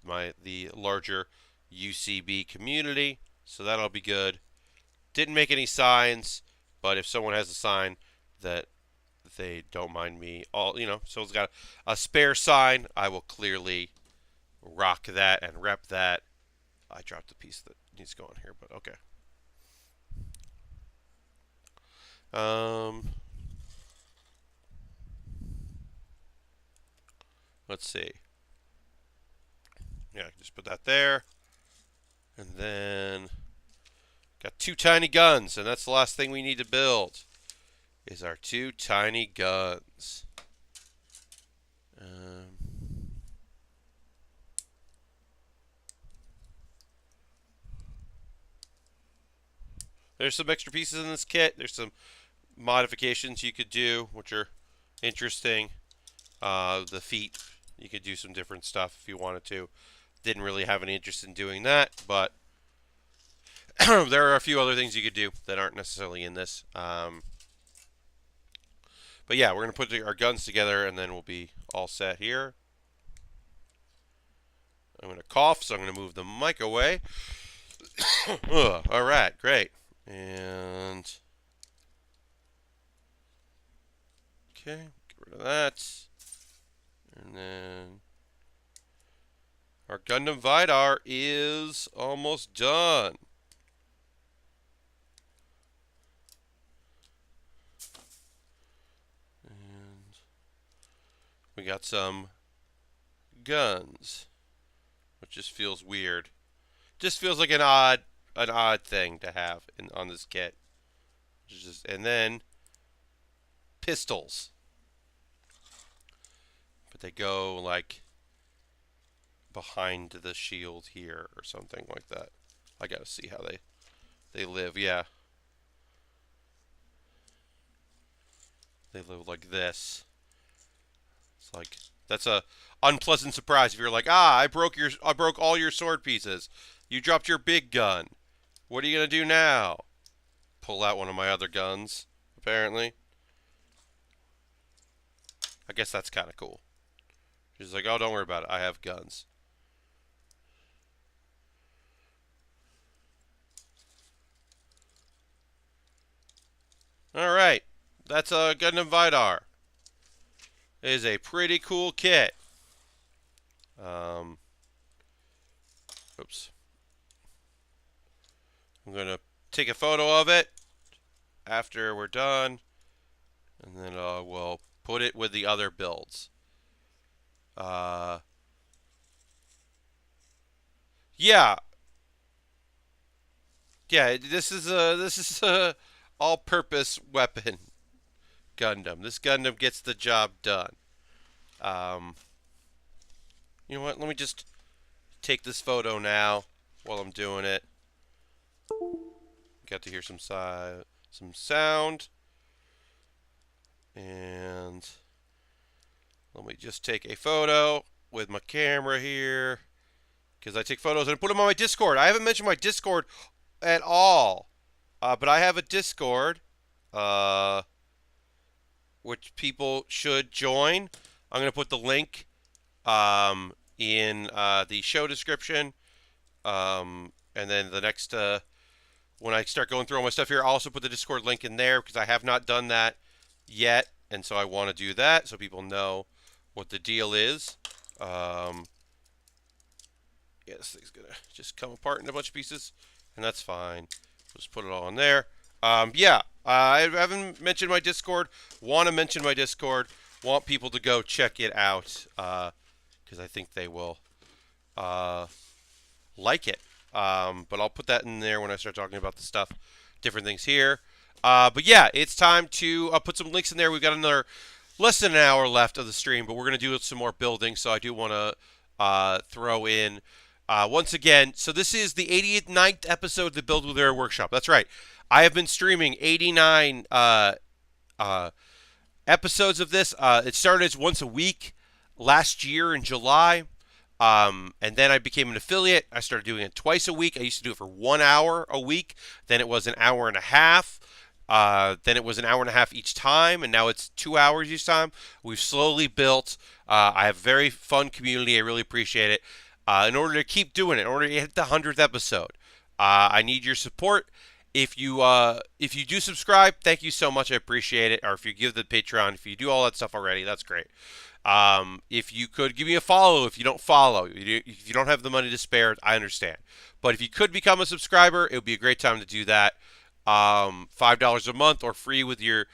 the larger UCB community, so that'll be good. Didn't make any signs, but if someone has a sign that they don't mind me, someone's got a spare sign, I will clearly rock that and rep that. I dropped a piece that needs to go on here, but okay. Let's see. Yeah, just put that there. And then got 2 tiny guns, and that's the last thing we need to build is our 2 tiny guns. There's some extra pieces in this kit. There's some modifications you could do, which are interesting. The feet, you could do some different stuff if you wanted to. Didn't really have any interest in doing that, but there are a few other things you could do that aren't necessarily in this. But yeah, we're going to put our guns together, and then we'll be all set here. I'm going to cough, so I'm going to move the mic away. All right, great. And okay, get rid of that. And then our Gundam Vidar is almost done. And we got some guns, which just feels weird. Just feels like an odd thing to have on this kit. And then pistols. But they go like behind the shield here or something like that. I gotta see how they live. Yeah, they live like this. It's like that's a unpleasant surprise if you're like, I broke all your sword pieces. You dropped your big gun. What are you gonna do now? Pull out one of my other guns, apparently. I guess that's kind of cool. She's like, oh, don't worry about it. I have guns. All right. That's a Gundam Vidar. It is a pretty cool kit. Oops. I'm going to take a photo of it after we're done. And then we'll put it with the other builds. Yeah. Yeah, this is a all-purpose weapon Gundam. This Gundam gets the job done. You know what? Let me just take this photo now while I'm doing it. Got to hear some sound. And let me just take a photo with my camera here, because I take photos and I put them on my Discord. I haven't mentioned my Discord at all, but I have a Discord, which people should join. I'm going to put the link in the show description, and then the next when I start going through all my stuff here, I'll also put the Discord link in there, because I have not done that yet, and so I want to do that so people know what the deal is. Yeah, this thing's gonna just come apart in a bunch of pieces, and that's fine. Just put it all in there. Yeah, I haven't mentioned my Discord. Want to mention my Discord. Want people to go check it out, because I think they will like it. But I'll put that in there when I start talking about the stuff, different things here. But yeah, it's time to put some links in there. We've got another less than an hour left of the stream, but we're going to do some more building, so I do want to throw in Once again, so this is the 89th episode of the Build with Baer Workshop. That's right. I have been streaming 89 uh, episodes of this. It started as once a week last year in July. And then I became an affiliate. I started doing it twice a week. I used to do it for 1 hour a week. Then it was an hour and a half. Then it was an hour and a half each time, and now it's 2 hours each time. We've slowly built. I have a very fun community. I really appreciate it. In order to keep doing it, in order to hit the 100th episode, I need your support. If you do subscribe, thank you so much. I appreciate it. Or if you give the Patreon, if you do all that stuff already, that's great. If you could give me a follow, if you don't follow, if you don't have the money to spare, I understand. But if you could become a subscriber, it would be a great time to do that. $5 a month or free with your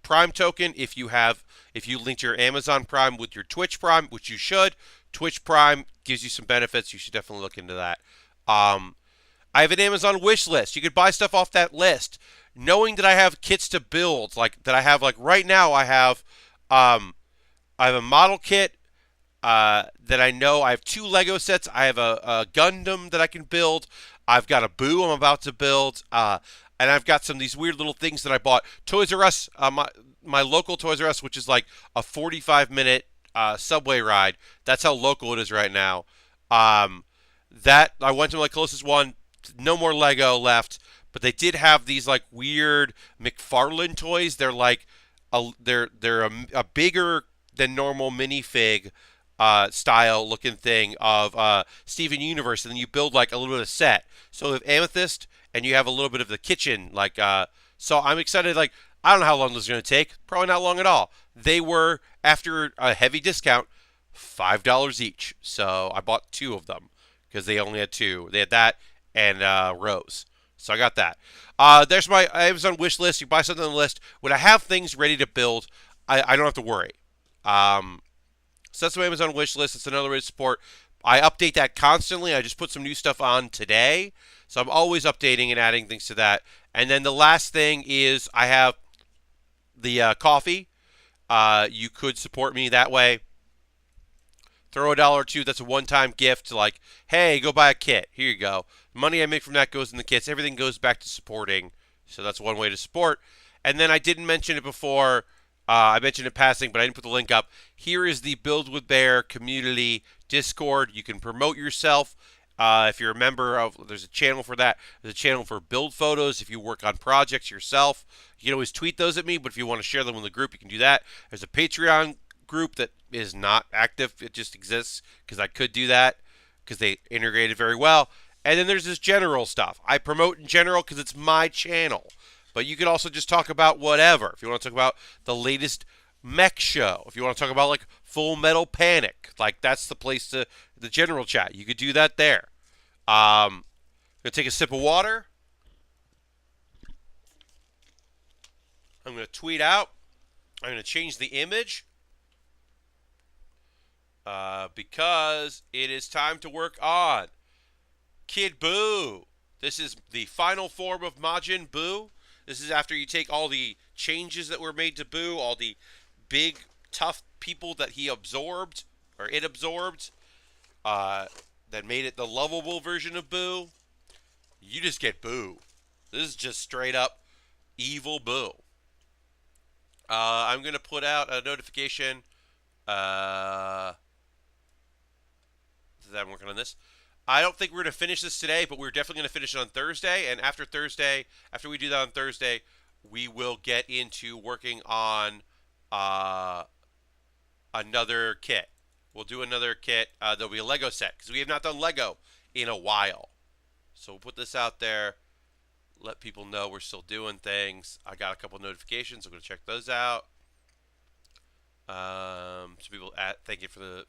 Prime token if you linked your Amazon Prime with your Twitch Prime, which you should. Twitch Prime gives you some benefits. You should definitely look into that. I have an Amazon wish list. You could buy stuff off that list. Knowing that I have kits to build, like that I have, like right now I have a model kit that I know. I have 2 Lego sets. I have a Gundam that I can build. I've got a Boo I'm about to build. And I've got some of these weird little things that I bought. Toys R Us, my local Toys R Us, which is like a 45-minute subway ride. That's how local it is right now. That I went to my closest one. No more Lego left, but they did have these like weird McFarlane toys. They're like they're a bigger than normal minifig style looking thing of Steven Universe, and then you build like a little bit of set. So with Amethyst, and you have a little bit of the kitchen, like so I'm excited. Like I don't know how long this is going to take. Probably not long at all. They were, after a heavy discount, $5 each. So I bought 2 of them because they only had 2. They had that and Rose. So I got that. There's my Amazon wish list. You buy something on the list. When I have things ready to build, I don't have to worry. So that's my Amazon wish list. It's another way to support. I update that constantly. I just put some new stuff on today. So I'm always updating and adding things to that. And then the last thing is I have the coffee. You could support me that way. Throw $1 or $2. That's a one-time gift. Like, hey, go buy a kit. Here you go. The money I make from that goes in the kits. Everything goes back to supporting. So that's one way to support. And then I didn't mention it before. I mentioned it passing, but I didn't put the link up. Here is the Build with Baer community Discord. You can promote yourself. If you're a member of, there's a channel for that. There's a channel for build photos. If you work on projects yourself, you can always tweet those at me. But if you want to share them in the group, you can do that. There's a Patreon group that is not active. It just exists because I could do that because they integrated very well. And then there's this general stuff. I promote in general because it's my channel. But you could also just talk about whatever. If you want to talk about the latest mech show, if you want to talk about like Full Metal Panic, like that's the place to the general chat. You could do that there. I'm gonna take a sip of water. I'm gonna tweet out. I'm gonna change the image because it is time to work on Kid Buu. This is the final form of Majin Buu. This is after you take all the changes that were made to Buu, all the big, tough people that he absorbed, or it absorbed, that made it the lovable version of Buu. You just get Buu. This is just straight up evil Buu. I'm going to put out a notification that I'm working on this. I don't think we're going to finish this today, but we're definitely going to finish it on Thursday. And after Thursday, after we do that on Thursday, we will get into working on another kit. We'll do another kit. There'll be a Lego set because we have not done Lego in a while. So we'll put this out there. Let people know we're still doing things. I got a couple notifications. I'm going to check those out. Some people thank you for the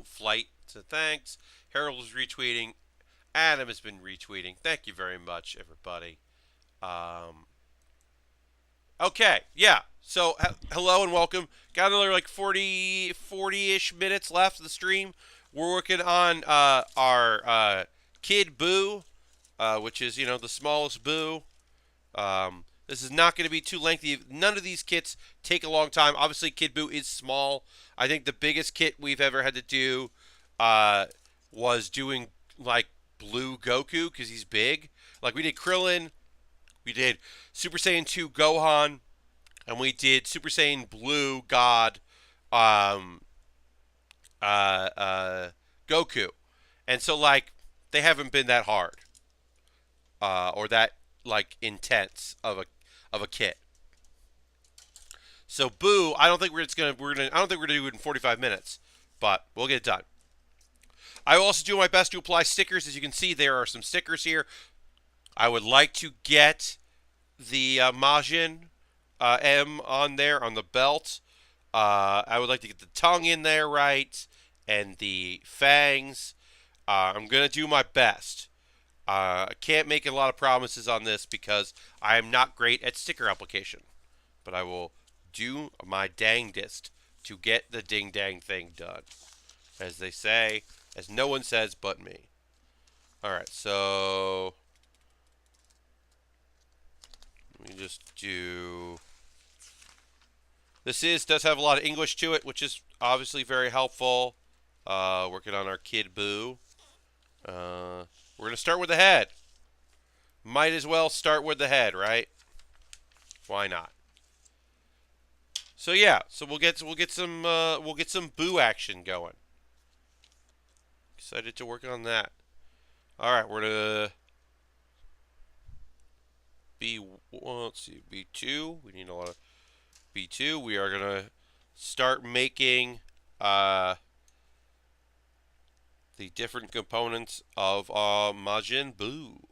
flight. So thanks. Harold was retweeting. Adam has been retweeting. Thank you very much, everybody. Okay, yeah. So hello and welcome. Got another like 40-ish minutes left of the stream. We're working on our Kid Buu, which is the smallest Buu. This is not going to be too lengthy. None of these kits take a long time. Obviously, Kid Buu is small. I think the biggest kit we've ever had to do was doing like blue Goku because he's big. Like we did Krillin, we did Super Saiyan 2 Gohan, and we did Super Saiyan Blue God um, uh, uh, Goku. And so like they haven't been that hard or that like intense of a kit. So Boo, I don't think I don't think we're gonna do it in 45 minutes, but we'll get it done. I will also do my best to apply stickers. As you can see, there are some stickers here. I would like to get the Majin M on there on the belt. I would like to get the tongue in there right and the fangs. I'm going to do my best. I can't make a lot of promises on this because I am not great at sticker application. But I will do my dangdest to get the ding dang thing done. As they say, as no one says but me. Alright, so let me just do. Does have a lot of English to it, which is obviously very helpful. Working on our kid Boo. We're gonna start with the head. Might as well start with the head, right? Why not? So yeah, so we'll get some Boo action going. Excited to work on that. All right, we're gonna let's see, B2. We need a lot of B2. We are gonna start making the different components of Majin Buu.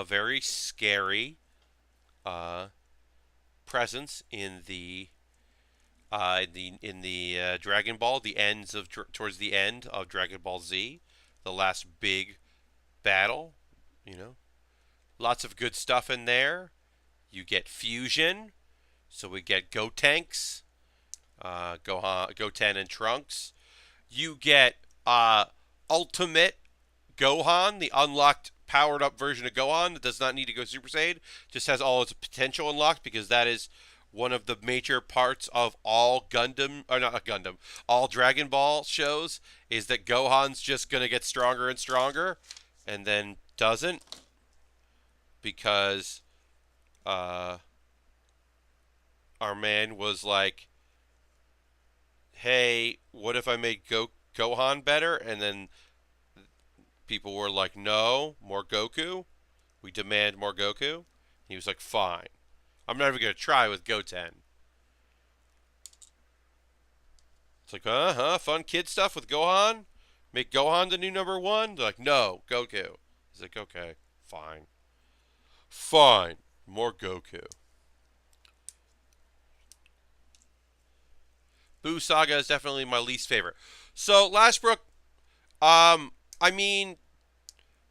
Very scary presence in the Dragon Ball, towards the end of Dragon Ball Z, the last big battle. You know, lots of good stuff in there. You get fusion, so we get Gotenks, Goten and Trunks. You get Ultimate Gohan, the unlocked powered up version of Gohan that does not need to go Super Saiyan, just has all its potential unlocked because that is one of the major parts of all all Dragon Ball shows is that Gohan's just going to get stronger and stronger and then doesn't because our man was like, hey, what if I made Gohan better? And then people were like, no, more Goku. We demand more Goku. He was like, fine. I'm not even going to try with Goten. It's like, fun kid stuff with Gohan? Make Gohan the new number one? They're like, no, Goku. He's like, okay, fine. Fine, more Goku. Boo Saga is definitely my least favorite. So, Lashbrook, I mean,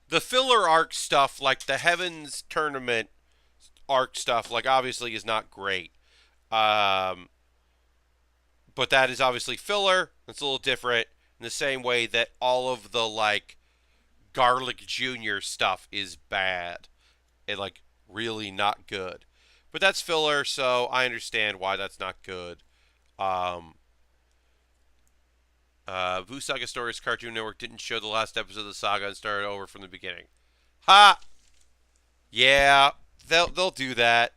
the filler arc stuff, like the Heavens Tournament arc stuff, like obviously is not great. But that is obviously filler. It's a little different in the same way that all of the like Garlic Jr. stuff is bad and like really not good. But that's filler, so I understand why that's not good. Boo Saga Stories Cartoon Network didn't show the last episode of the saga and started over from the beginning. Ha! Yeah, they'll do that.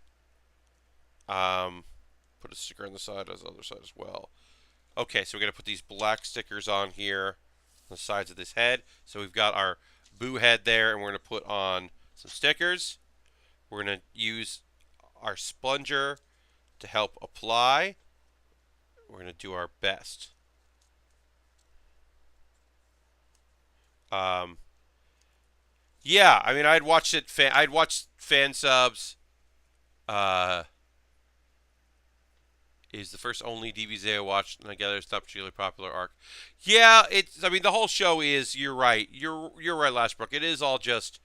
Put a sticker on the side as the other side as well. Okay, so we're gonna put these black stickers on here on the sides of this head. So we've got our Boo head there, and we're gonna put on some stickers. We're gonna use our sponger to help apply. We're gonna do our best. Yeah, I mean, I'd watched fan subs. Is the first only DBZ I watched, and I gather it's not particularly popular arc. Yeah, it's. I mean, the whole show is. You're right. You're right, Lashbrook. It is all just,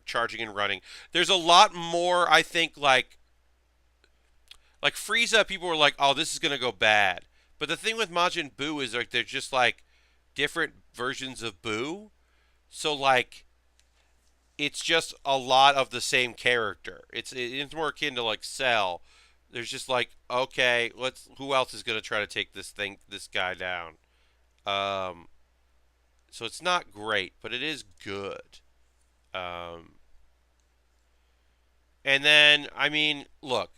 charging and running. There's a lot more. I think like Frieza. People were like, "Oh, this is gonna go bad." But the thing with Majin Buu is like they're just like different versions of Buu. So like, it's just a lot of the same character. It's more akin to like Cell, there's just like, okay, let's who else is gonna try to take this guy down? Um, so it's not great, but it is good. Um, and then I mean, look,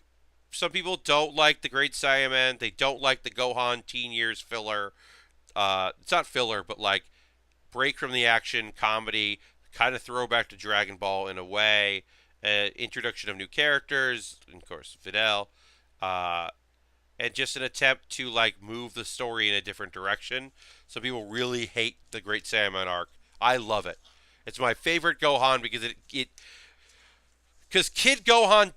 some people don't like the Great Saiyaman. They don't like the Gohan Teen Years filler. It's not filler, but like break from the action comedy, kind of throwback to Dragon Ball in a way. Introduction of new characters, and of course Vidal, uh, and just an attempt to like move the story in a different direction. Some people really hate the Great Saiyaman arc. I love it. It's my favorite Gohan because it because Kid Gohan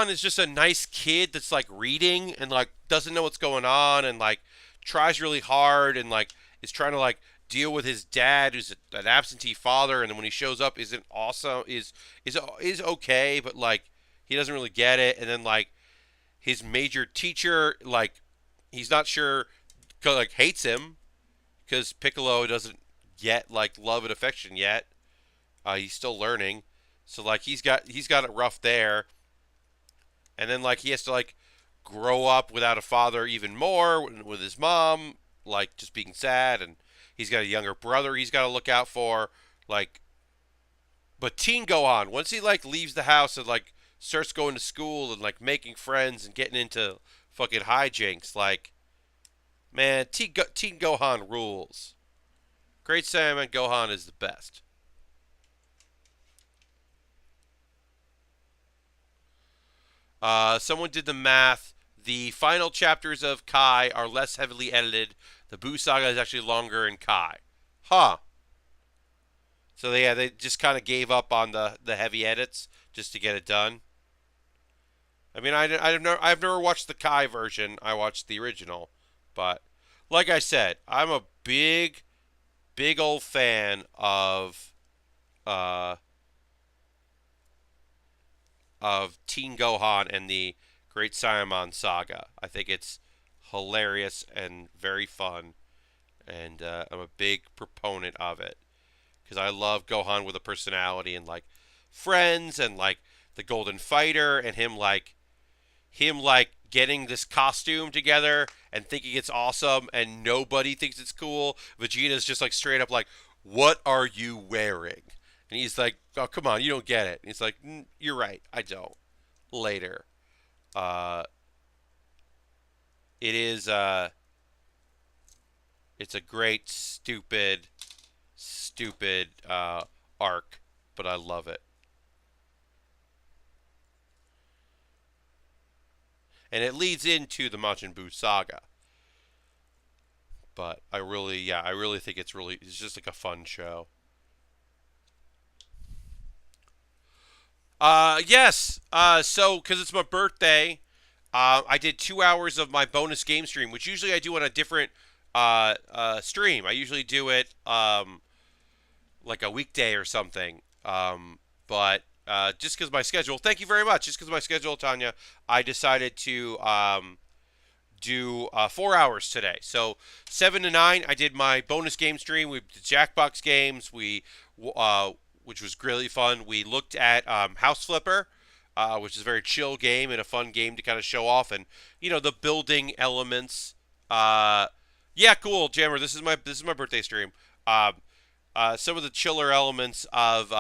is just a nice kid that's like reading and like doesn't know what's going on and like tries really hard and like is trying to like deal with his dad who's an absentee father, and then when he shows up isn't awesome is okay, but like he doesn't really get it, and then like his major teacher like he's not sure, like hates him because Piccolo doesn't get like love and affection yet. He's still learning, so like he's got it rough there, and then like he has to like grow up without a father even more with his mom, like just being sad, and he's got a younger brother he's got to look out for, like. But Teen Gohan, once he like leaves the house and like starts going to school and like making friends and getting into fucking hijinks, like man, Teen Gohan rules. Great Saiyaman Gohan is the best. Someone did the math. The final chapters of Kai are less heavily edited. The Buu saga is actually longer in Kai. Huh. So they just kind of gave up on the heavy edits just to get it done. I mean, I've never watched the Kai version. I watched the original, but like I said, I'm a big old fan uh of Teen Gohan and the Great Saiyaman saga. I think it's hilarious and very fun, and I'm a big proponent of it because I love Gohan with a personality and like friends and like the Golden Fighter and him like getting this costume together and thinking it's awesome and nobody thinks it's cool. Vegeta's just like straight up like, "What are you wearing?" And he's like, "Oh, come on, you don't get it." And he's like, "You're right, I don't." Later, uh, it is it's a great stupid arc, but I love it, and it leads into the Majin Buu saga. But I really think it's just like a fun show. Yes. So because it's my birthday, I did 2 hours of my bonus game stream, which usually I do on a different stream. I usually do it like a weekday or something. But just because my schedule, thank you very much. Just because my schedule, Tanya, I decided to do 4 hours today. So 7 to 9, I did my bonus game stream. We did Jackbox games. Which was really fun. We looked at House Flipper, which is a very chill game and a fun game to kind of show off, and the building elements. Yeah, cool, Jammer. This is my birthday stream. Some of the chiller elements of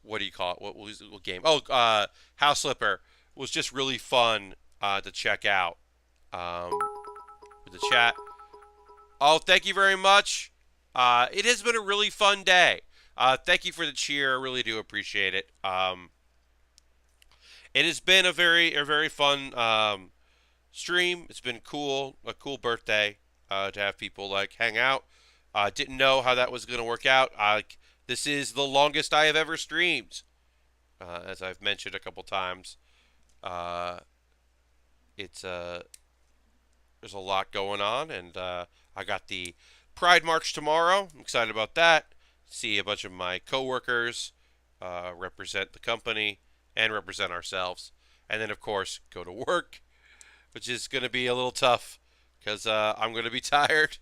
what do you call it? What game? Oh, House Flipper was just really fun to check out. Um, with the chat. Oh, thank you very much. It has been a really fun day. Thank you for the cheer. I really do appreciate it. It has been a very fun stream. It's been a cool birthday to have people like hang out. Didn't know how that was going to work out. This is the longest I have ever streamed, as I've mentioned a couple times. Uh, it's there's a lot going on, and I got the Pride March tomorrow. I'm excited about that. See a bunch of my coworkers represent the company and represent ourselves, and then of course go to work, which is going to be a little tough because I'm going to be tired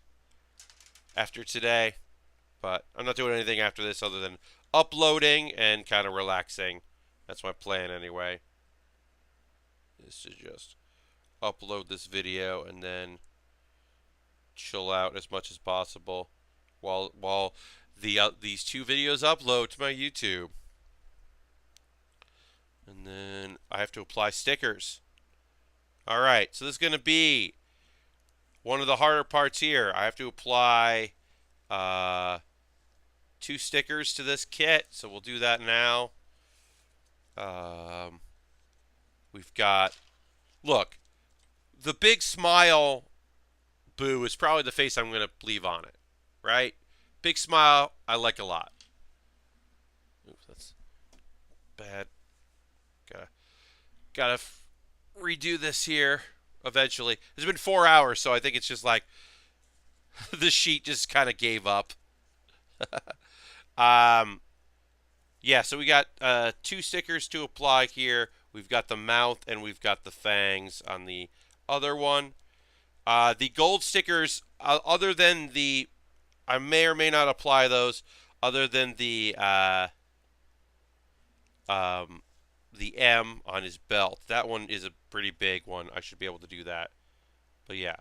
after today. But I'm not doing anything after this other than uploading and kind of relaxing. That's my plan anyway. is to just upload this video and then chill out as much as possible while these two videos upload to my YouTube. And then I have to apply stickers. All right, so this is going to be one of the harder parts here. I have to apply 2 stickers to this kit, so we'll do that now. We've got, look, the big smile boo is probably the face I'm going to leave on it, right? Big smile, I like a lot. Oops, that's bad. Gotta redo this here eventually. It's been 4 hours, so I think it's just like the sheet just kind of gave up. Yeah, so we got 2 stickers to apply here. We've got the mouth and we've got the fangs on the other one. The gold stickers, other than the, I may or may not apply those, other than the M on his belt. That one is a pretty big one. I should be able to do that. But yeah.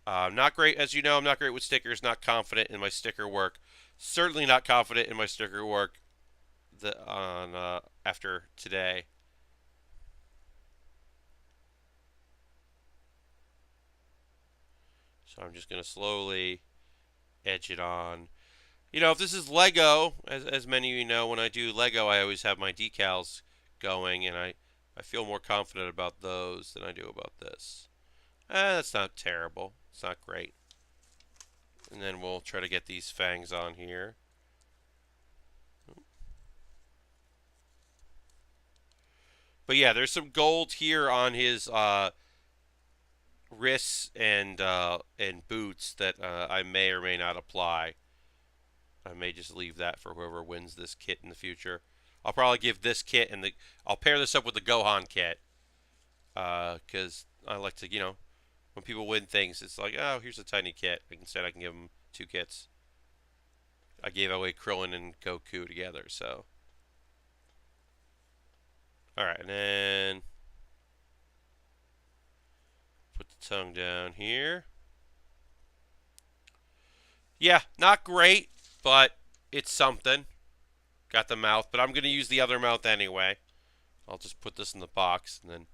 Not great, as you know, I'm not great with stickers, not confident in my sticker work. Certainly not confident in my sticker work after today. So I'm just going to slowly edge it on. You know, if this is Lego, as many of you know, when I do Lego, I always have my decals going, and I feel more confident about those than I do about this. That's not terrible. It's not great. And then we'll try to get these fangs on here. But yeah, there's some gold here on his wrists and boots that I may or may not apply. I may just leave that for whoever wins this kit in the future. I'll probably give this kit and I'll pair this up with the Gohan kit, because I like to, you know, when people win things, it's like, oh, here's a tiny kit. Instead, I can give them 2 kits. I gave away Krillin and Goku together, so. Alright, and then put the tongue down here. Yeah, not great, but it's something. Got the mouth, but I'm going to use the other mouth anyway. I'll just put this in the box and then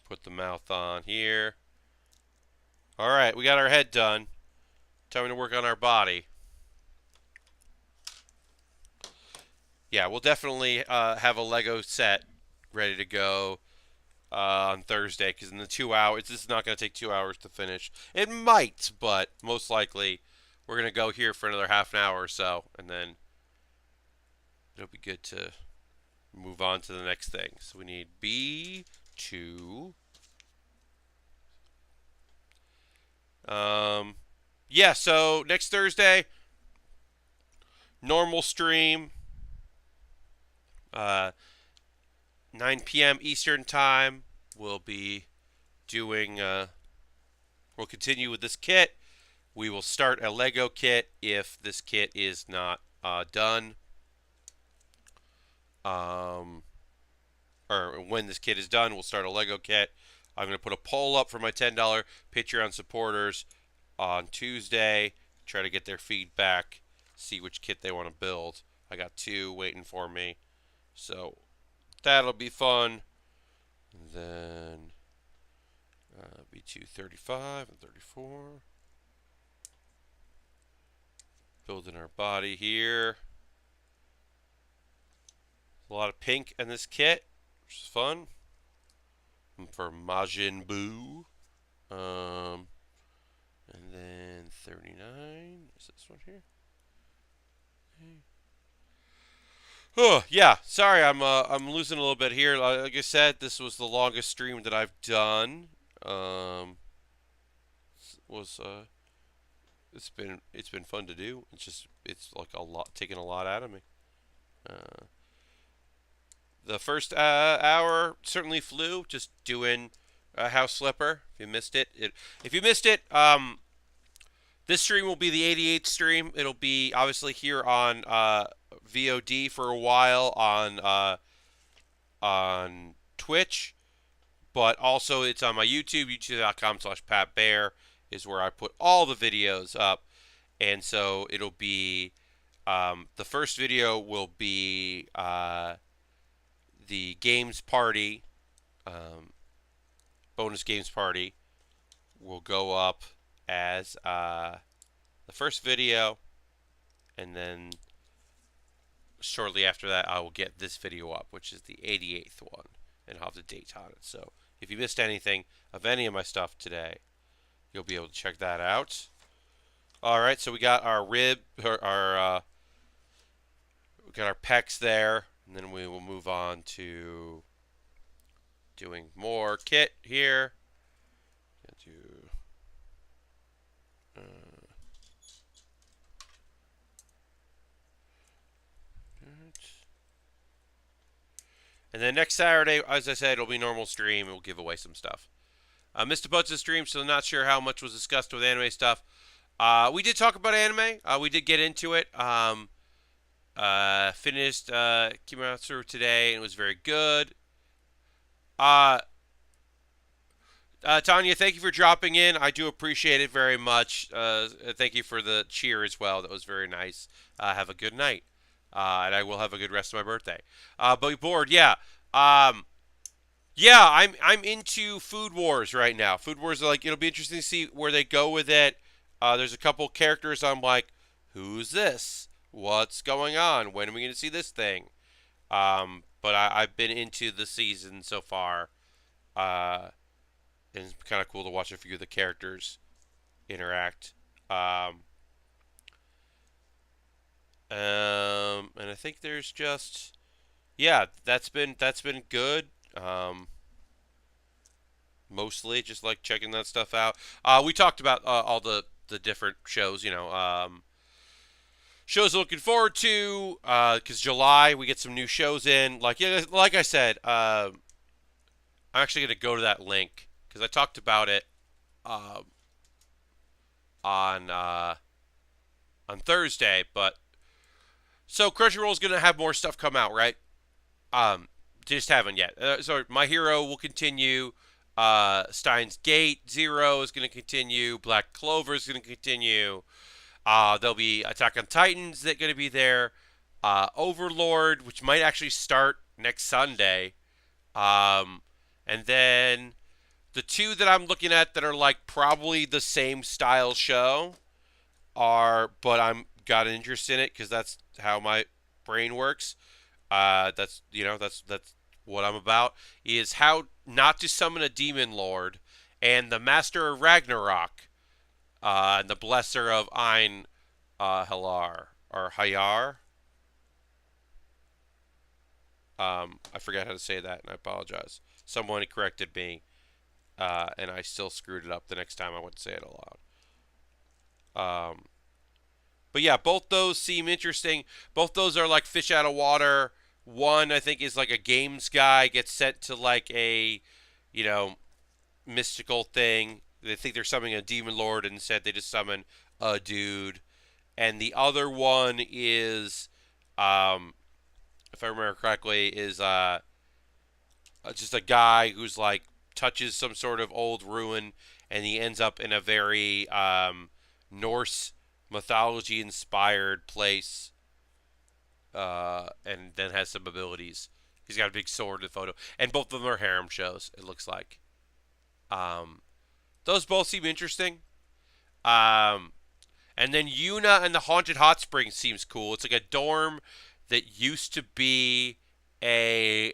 put the mouth on here. Alright, we got our head done. Time to work on our body. Yeah, we'll definitely have a Lego set ready to go on Thursday, because in the 2 hours, this is not going to take 2 hours to finish. It might, but most likely we're going to go here for another half an hour or so, and then it'll be good to move on to the next thing. So we need B2. Yeah, so next Thursday, normal stream, 9 p.m. Eastern Time. We'll be doing, we'll continue with this kit. We will start a Lego kit if this kit is not done. Or when this kit is done, we'll start a Lego kit. I'm going to put a poll up for my $10 Patreon supporters on Tuesday. Try to get their feedback, see which kit they want to build. I got 2 waiting for me. So that'll be fun. And then B2 35 and 34. Building our body here. A lot of pink in this kit, which is fun. For Majin Buu. And then 39. Is this one here? Oh, yeah. Sorry, I'm losing a little bit here. Like I said, this was the longest stream that I've done. It's been fun to do. It's like a lot, taking a lot out of me. The first hour certainly flew, just doing House Flipper. If you missed it, this stream will be the 88th stream. It'll be obviously here on VOD for a while on on Twitch, but also it's on my YouTube, youtube.com/PatBaer is where I put all the videos up. And so it'll be, the first video will be the games party, um, bonus games party will go up as the first video, and then shortly after that I will get this video up, which is the 88th one, and I'll have the date on it. So if you missed anything of any of my stuff today, you'll be able to check that out. Alright, so we got our we got our pecs there, and then we will move on to doing more kit here. And then next Saturday, as I said, it'll be normal stream. We'll give away some stuff. Missed a bunch of streams, so I'm not sure how much was discussed with anime stuff. We did talk about anime. We did get into it. Finished Kimetsu today, and it was very good. Tanya, thank you for dropping in. I do appreciate it very much. Thank you for the cheer as well. That was very nice. Have a good night. And I will have a good rest of my birthday. But bored, yeah. Yeah, I'm into Food Wars right now. Food Wars, like, it'll be interesting to see where they go with it. There's a couple characters I'm like, who's this? What's going on? When are we going to see this thing? But I've been into the season so far. And it's kind of cool to watch a few of the characters interact. And I think there's just, yeah, that's been good. Mostly just like checking that stuff out. We talked about all the different shows, shows looking forward to, because July we get some new shows in. Like, yeah, like I said, I'm actually gonna go to that link because I talked about it on Thursday. But so Crunchyroll is gonna have more stuff come out, right? Just haven't yet. So My Hero will continue. Steins Gate Zero is going to continue. Black Clover is going to continue. There'll be Attack on Titans that's going to be there. Overlord, which might actually start next Sunday. And then the two that I'm looking at that are like probably the same style show but I'm got an interest in it because that's how my brain works. That's what I'm about, is How Not to Summon a Demon Lord and the Master of Ragnarok, and the Blesser of Ein Halar or Hayar. I forgot how to say that, and I apologize. Someone corrected me, and I still screwed it up the next time I went to say it aloud. But yeah, both those seem interesting. Both those are like fish out of water. One, I think, is like a games guy gets sent to like a, mystical thing. They think they're summoning a demon lord, and instead they just summon a dude. And the other one is, if I remember correctly, is just a guy who's like touches some sort of old ruin, and he ends up in a very Norse mythology-inspired place. And then has some abilities. He's got a big sword in the photo. And both of them are harem shows, it looks like. Those both seem interesting. And then Yuna and the Haunted Hot Springs seems cool. It's like a dorm that used to be a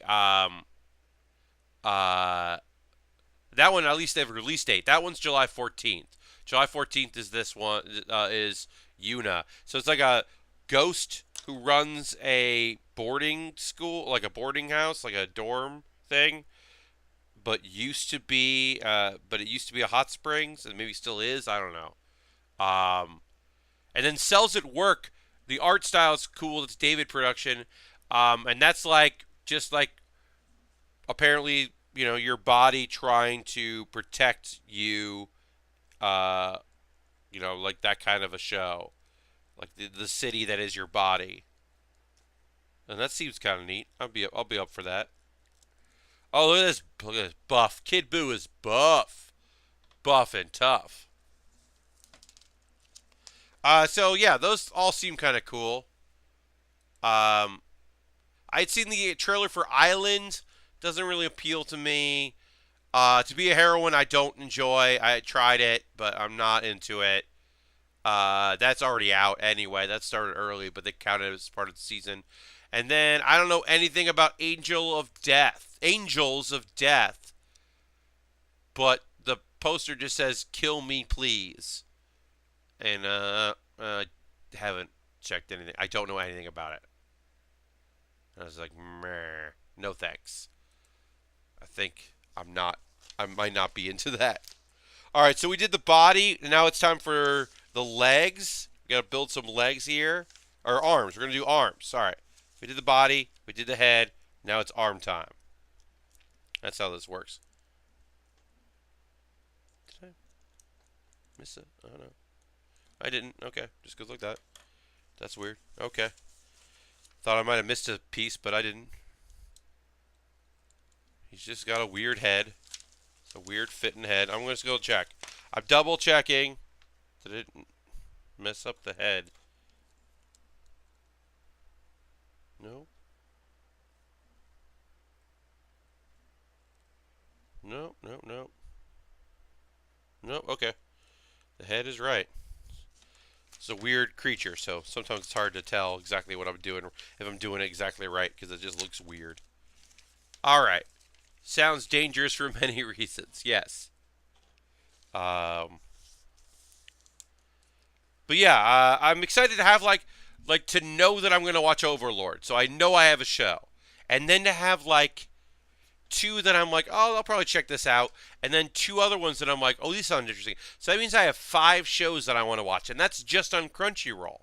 that one, at least they have a release date. That one's July 14th. July 14th is this one, is Yuna. So it's like a ghost who runs a boarding school, like a boarding house, like a dorm thing, but it used to be a hot springs, and maybe still is. I don't know. And then Cells at Work. The art style is cool. It's David production, and that's like just like apparently your body trying to protect you, like that kind of a show. Like the city that is your body, and that seems kind of neat. I'll be up for that. Oh, look at this. Look at this buff. Kid Buu is buff. Buff and tough. So yeah, those all seem kind of cool. Um, I'd seen the trailer for Island. Doesn't really appeal to me. To be a heroine, I don't enjoy. I tried it, but I'm not into it. That's already out anyway. That started early, but they counted as part of the season. And then I don't know anything about Angel of Death. Angels of Death. But the poster just says "Kill me, please," and haven't checked anything. I don't know anything about it. And I was like, meh, no thanks. I think I'm not. I might not be into that. All right, so we did the body. Now it's time for the legs. We got to build some legs here, or arms. We're gonna do arms. Sorry, we did the body. We did the head. Now it's arm time. That's how this works. Did I miss it? I don't know. I didn't. Okay, just goes like that. That's weird. Okay. Thought I might have missed a piece, but I didn't. He's just got a weird head. It's a weird fitting head. I'm going to go check. I'm double checking. Did it mess up the head? No. No, no, no. No, okay. The head is right. It's a weird creature, so sometimes it's hard to tell exactly what I'm doing, if I'm doing it exactly right, because it just looks weird. Alright. Sounds dangerous for many reasons, yes. Um, but yeah, I'm excited to have like to know that I'm gonna watch Overlord, so I know I have a show, and then to have like two that I'm like, oh, I'll probably check this out, and then two other ones that I'm like, oh, these sound interesting. So that means I have 5 shows that I want to watch, and that's just on Crunchyroll.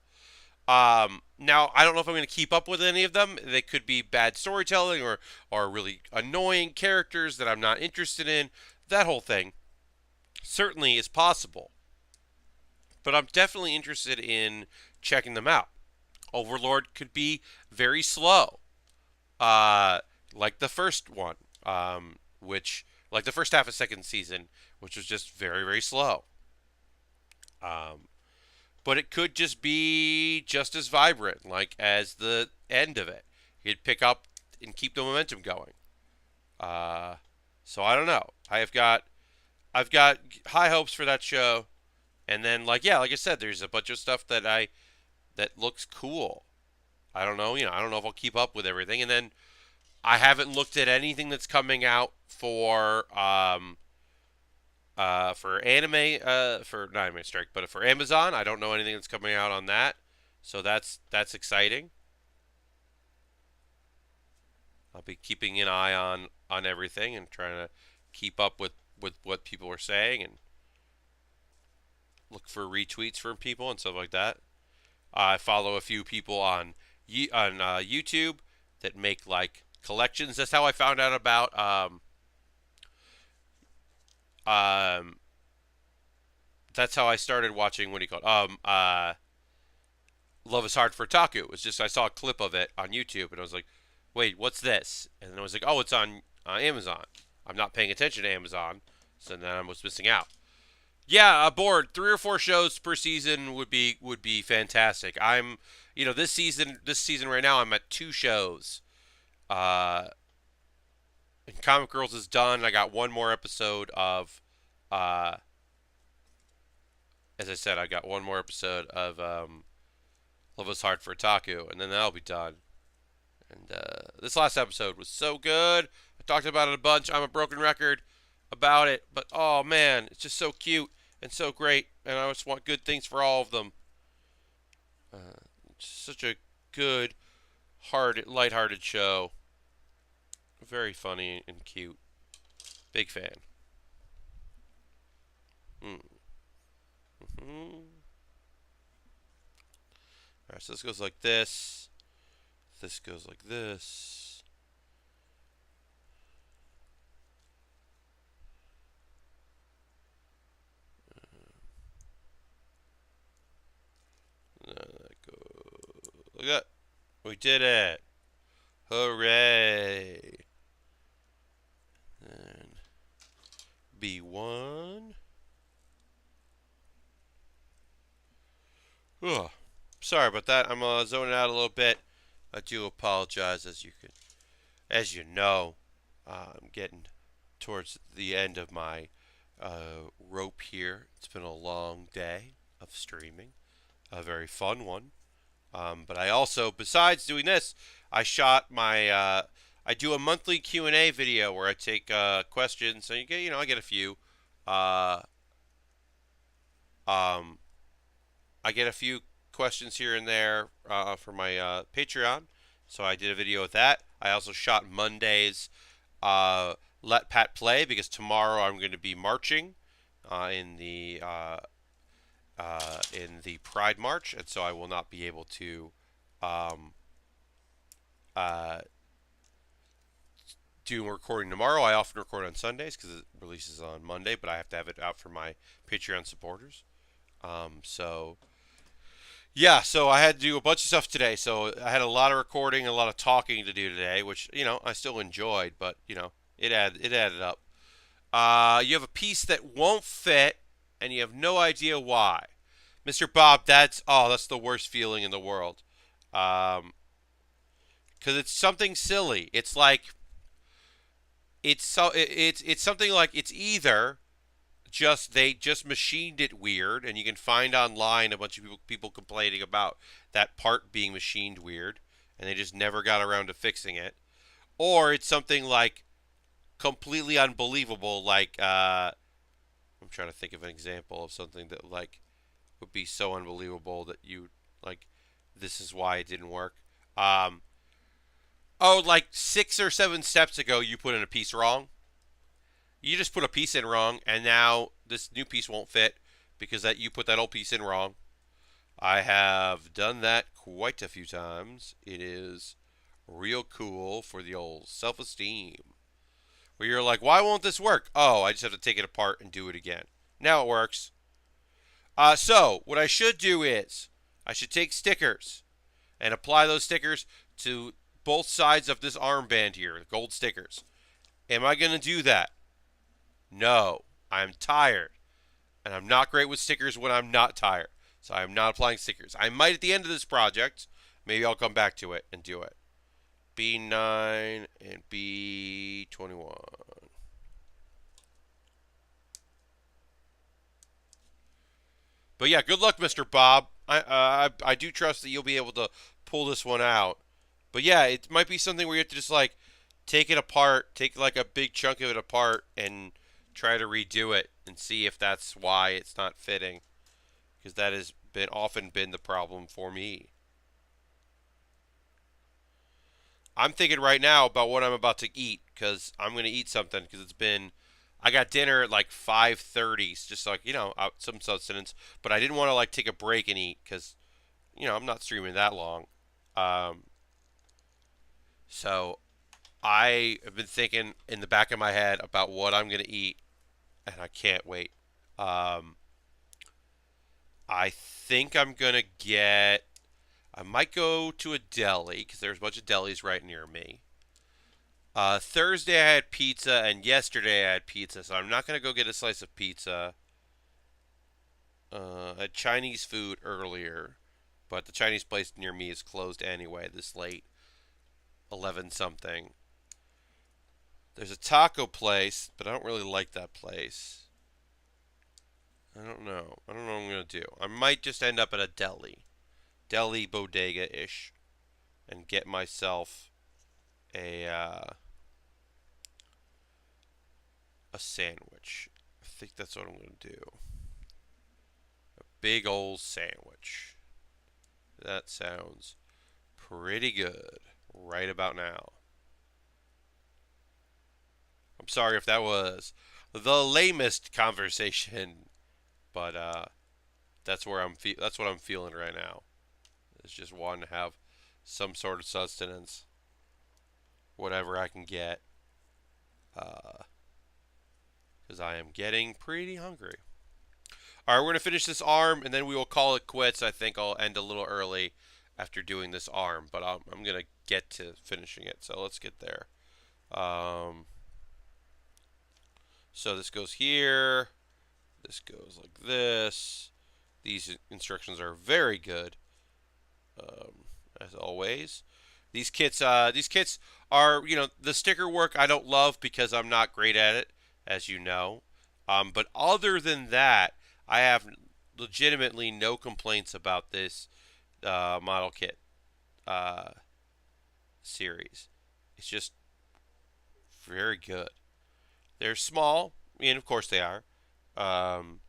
Now I don't know if I'm going to keep up with any of them. They could be bad storytelling or really annoying characters that I'm not interested in. That whole thing certainly is possible, but I'm definitely interested in checking them out. Overlord could be very slow, uh, like the first one, which like the first half of second season, which was just very very slow. Um, but it could just be just as vibrant, like as the end of it. You'd pick up and keep the momentum going. Uh, so I don't know. I've got high hopes for that show, and then like yeah, like I said, there's a bunch of stuff that looks cool. I don't know, I don't know if I'll keep up with everything, and then I haven't looked at anything that's coming out for anime for not anime strike, but for Amazon. I don't know anything that's coming out on that, so that's exciting. I'll be keeping an eye on everything and trying to keep up with what people are saying and look for retweets from people and stuff like that. I follow a few people on YouTube that make like collections. That's how I found out about um that's how I started watching. What do you call it? Love is Hard for Taku. It was just I saw a clip of it on YouTube and I was like, wait, what's this? And then I was like, oh, it's on Amazon. I'm not paying attention to Amazon, so then I was missing out. Yeah, bored. 3 or 4 shows per season would be fantastic. This season right now I'm at 2 shows. Uh, and Comic Girls is done. I got one more episode of, uh, as I said, I got one more episode of Love is Hard for Taku, and then that'll be done. And this last episode was so good. I talked about it a bunch. I'm a broken record about it, but oh man, it's just so cute and so great, and I just want good things for all of them. It's such a good, lighthearted show. Very funny and cute. Big fan. Mm. Mm-hmm. Alright, so this goes like this. This goes like this. Look at that. We did it. Hooray. B1. Ugh. Sorry about that. I'm zoning out a little bit. I do apologize, as you know. I'm getting towards the end of my rope here. It's been a long day of streaming, a very fun one. But I also, besides doing this, I shot my. I do a monthly Q&A video where I take questions. So I get a few. Uh, um, I get a few questions here and there for my Patreon. So I did a video with that. I also shot Monday's Let Pat Play because tomorrow I'm going to be marching in the Pride March, and so I will not be able to um, uh, do a recording tomorrow. I often record on Sundays because it releases on Monday, but I have to have it out for my Patreon supporters. So yeah, so I had to do a bunch of stuff today. So I had a lot of recording, a lot of talking to do today, which I still enjoyed, but it added up. You have a piece that won't fit, and you have no idea why. Mr. Bob, that's the worst feeling in the world. Because it's something silly. It's like it's something like it's either they just machined it weird, and you can find online a bunch of people complaining about that part being machined weird, and they just never got around to fixing it, or it's something like completely unbelievable. Like I'm trying to think of an example of something that like would be so unbelievable that you like. This is why it didn't work. Oh, like 6 or 7 steps ago, you put in a piece wrong. You just put a piece in wrong, and now this new piece won't fit because that you put that old piece in wrong. I have done that quite a few times. It is real cool for the old self-esteem. Where you're like, why won't this work? Oh, I just have to take it apart and do it again. Now it works. So what I should do is I should take stickers and apply those stickers to both sides of this armband here, the gold stickers. Am I going to do that? No. I'm tired. And I'm not great with stickers when I'm not tired. So I'm not applying stickers. I might at the end of this project. Maybe I'll come back to it and do it. B9 and B21. But yeah, good luck, Mr. Bob. I do trust that you'll be able to pull this one out. But yeah, it might be something where you have to just like take it apart, take like a big chunk of it apart, and try to redo it and see if that's why it's not fitting. Because that has often been the problem for me. I'm thinking right now about what I'm about to eat because I'm going to eat something because I got dinner at like 5:30, just like, out some sustenance, but I didn't want to like take a break and eat because, I'm not streaming that long. Um, so I have been thinking in the back of my head about what I'm going to eat, and I can't wait. Um, I think I might go to a deli because there's a bunch of delis right near me. Thursday I had pizza, and yesterday I had pizza, so I'm not going to go get a slice of pizza. I had Chinese food earlier, but the Chinese place near me is closed anyway this late, 11 something. There's a taco place, but I don't really like that place. I don't know. I don't know what I'm going to do. I might just end up at a deli bodega-ish, and get myself a sandwich. I think that's what I'm going to do. A big old sandwich. That sounds pretty good right about now. I'm sorry if that was the lamest conversation, but that's that's what I'm feeling right now. It's just wanting to have some sort of sustenance, whatever I can get, because I am getting pretty hungry. All right, we're going to finish this arm, and then we will call it quits. I think I'll end a little early after doing this arm, but I'm going to get to finishing it, so let's get there. So this goes here. This goes like this. These instructions are very good, as always. These kits are, the sticker work I don't love because I'm not great at it, as you know. But other than that, I have legitimately no complaints about this model kit uh, series. It's just very good. They're small, and of course they are. Um,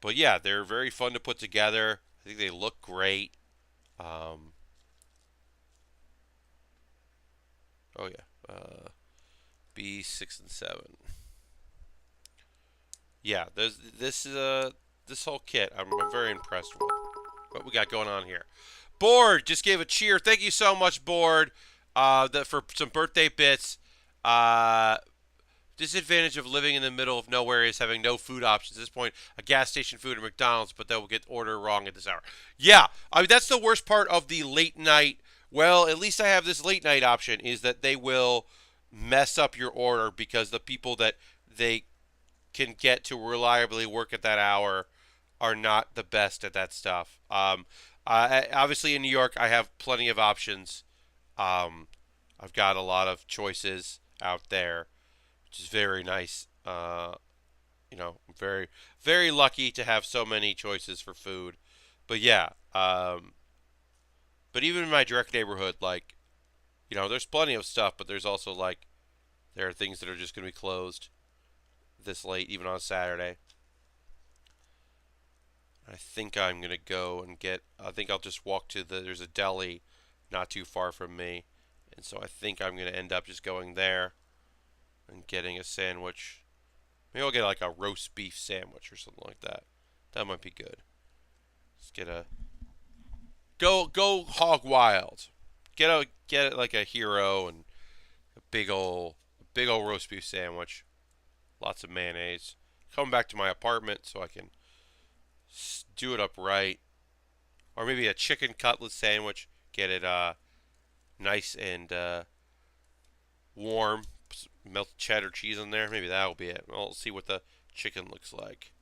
but yeah, they're very fun to put together. I think they look great. Um, oh yeah, B6 and 7. Yeah, this whole kit I'm very impressed with. What we got going on here? Board just gave a cheer. Thank you so much, Board, for some birthday bits. Uh, Disadvantage of living in the middle of nowhere is having no food options. At this point, a gas station food or McDonald's, but they'll get order wrong at this hour. Yeah, I mean that's the worst part of the late night. Well, at least I have this late night option is that they will mess up your order because the people that they can get to reliably work at that hour are not the best at that stuff. Obviously in New York, I have plenty of options. Um, I've got a lot of choices out there, which is very nice. I'm very, very lucky to have so many choices for food. But yeah, but even in my direct neighborhood, like, there's plenty of stuff, but there's also like, there are things that are just going to be closed this late, even on Saturday. I think I'm going to go and I think I'll just walk there's a deli not too far from me. And so I think I'm going to end up just going there and getting a sandwich. Maybe I'll get like a roast beef sandwich or something like that. That might be good. Let's get a go hog wild. Get it like a hero and a big old roast beef sandwich. Lots of mayonnaise. Come back to my apartment so I can do it up right. Or maybe a chicken cutlet sandwich. Get it nice and warm. Melted cheddar cheese in there. Maybe that'll be it. We'll see what the chicken looks like.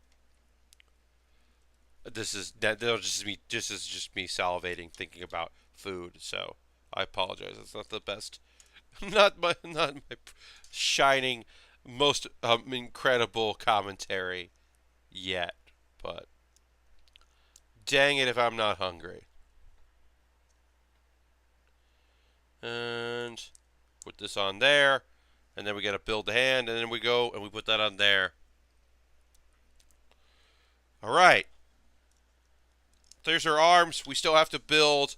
That'll just me. This is just me salivating thinking about food. So I apologize. It's not the best. Not my shining, most incredible commentary yet. But dang it if I'm not hungry. And put this on there. And then we got to build the hand. And then we go and we put that on there. All right. There's our arms. We still have to build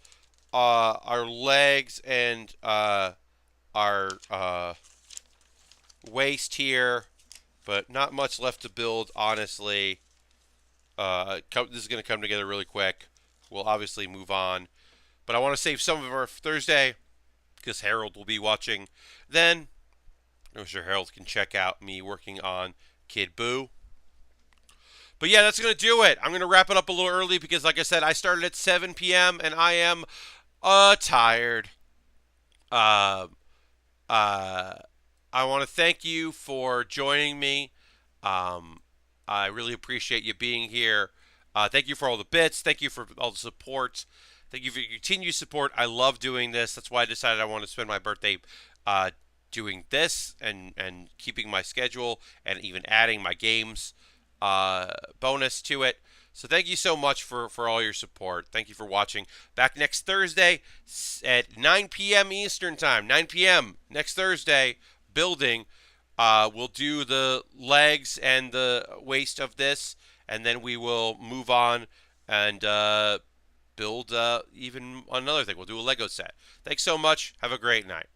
our legs and our waist here. But not much left to build, honestly. This is going to come together really quick. We'll obviously move on. But I want to save some of our Thursday because Harold will be watching then. I'm sure Harold can check out me working on Kid Boo. But yeah, that's going to do it. I'm going to wrap it up a little early because, like I said, I started at 7 p.m. and I am tired. Uh, uh, I want to thank you for joining me. I really appreciate you being here. Thank you for all the bits. Thank you for all the support. Thank you for your continued support. I love doing this. That's why I decided I want to spend my birthday doing this and keeping my schedule and even adding my games bonus to it. So thank you so much for all your support. Thank you for watching. Back next Thursday at 9 p.m. Eastern Time. 9 p.m. next Thursday, building. We'll do the legs and the waist of this, and then we will move on and build even another thing. We'll do a Lego set. Thanks so much. Have a great night.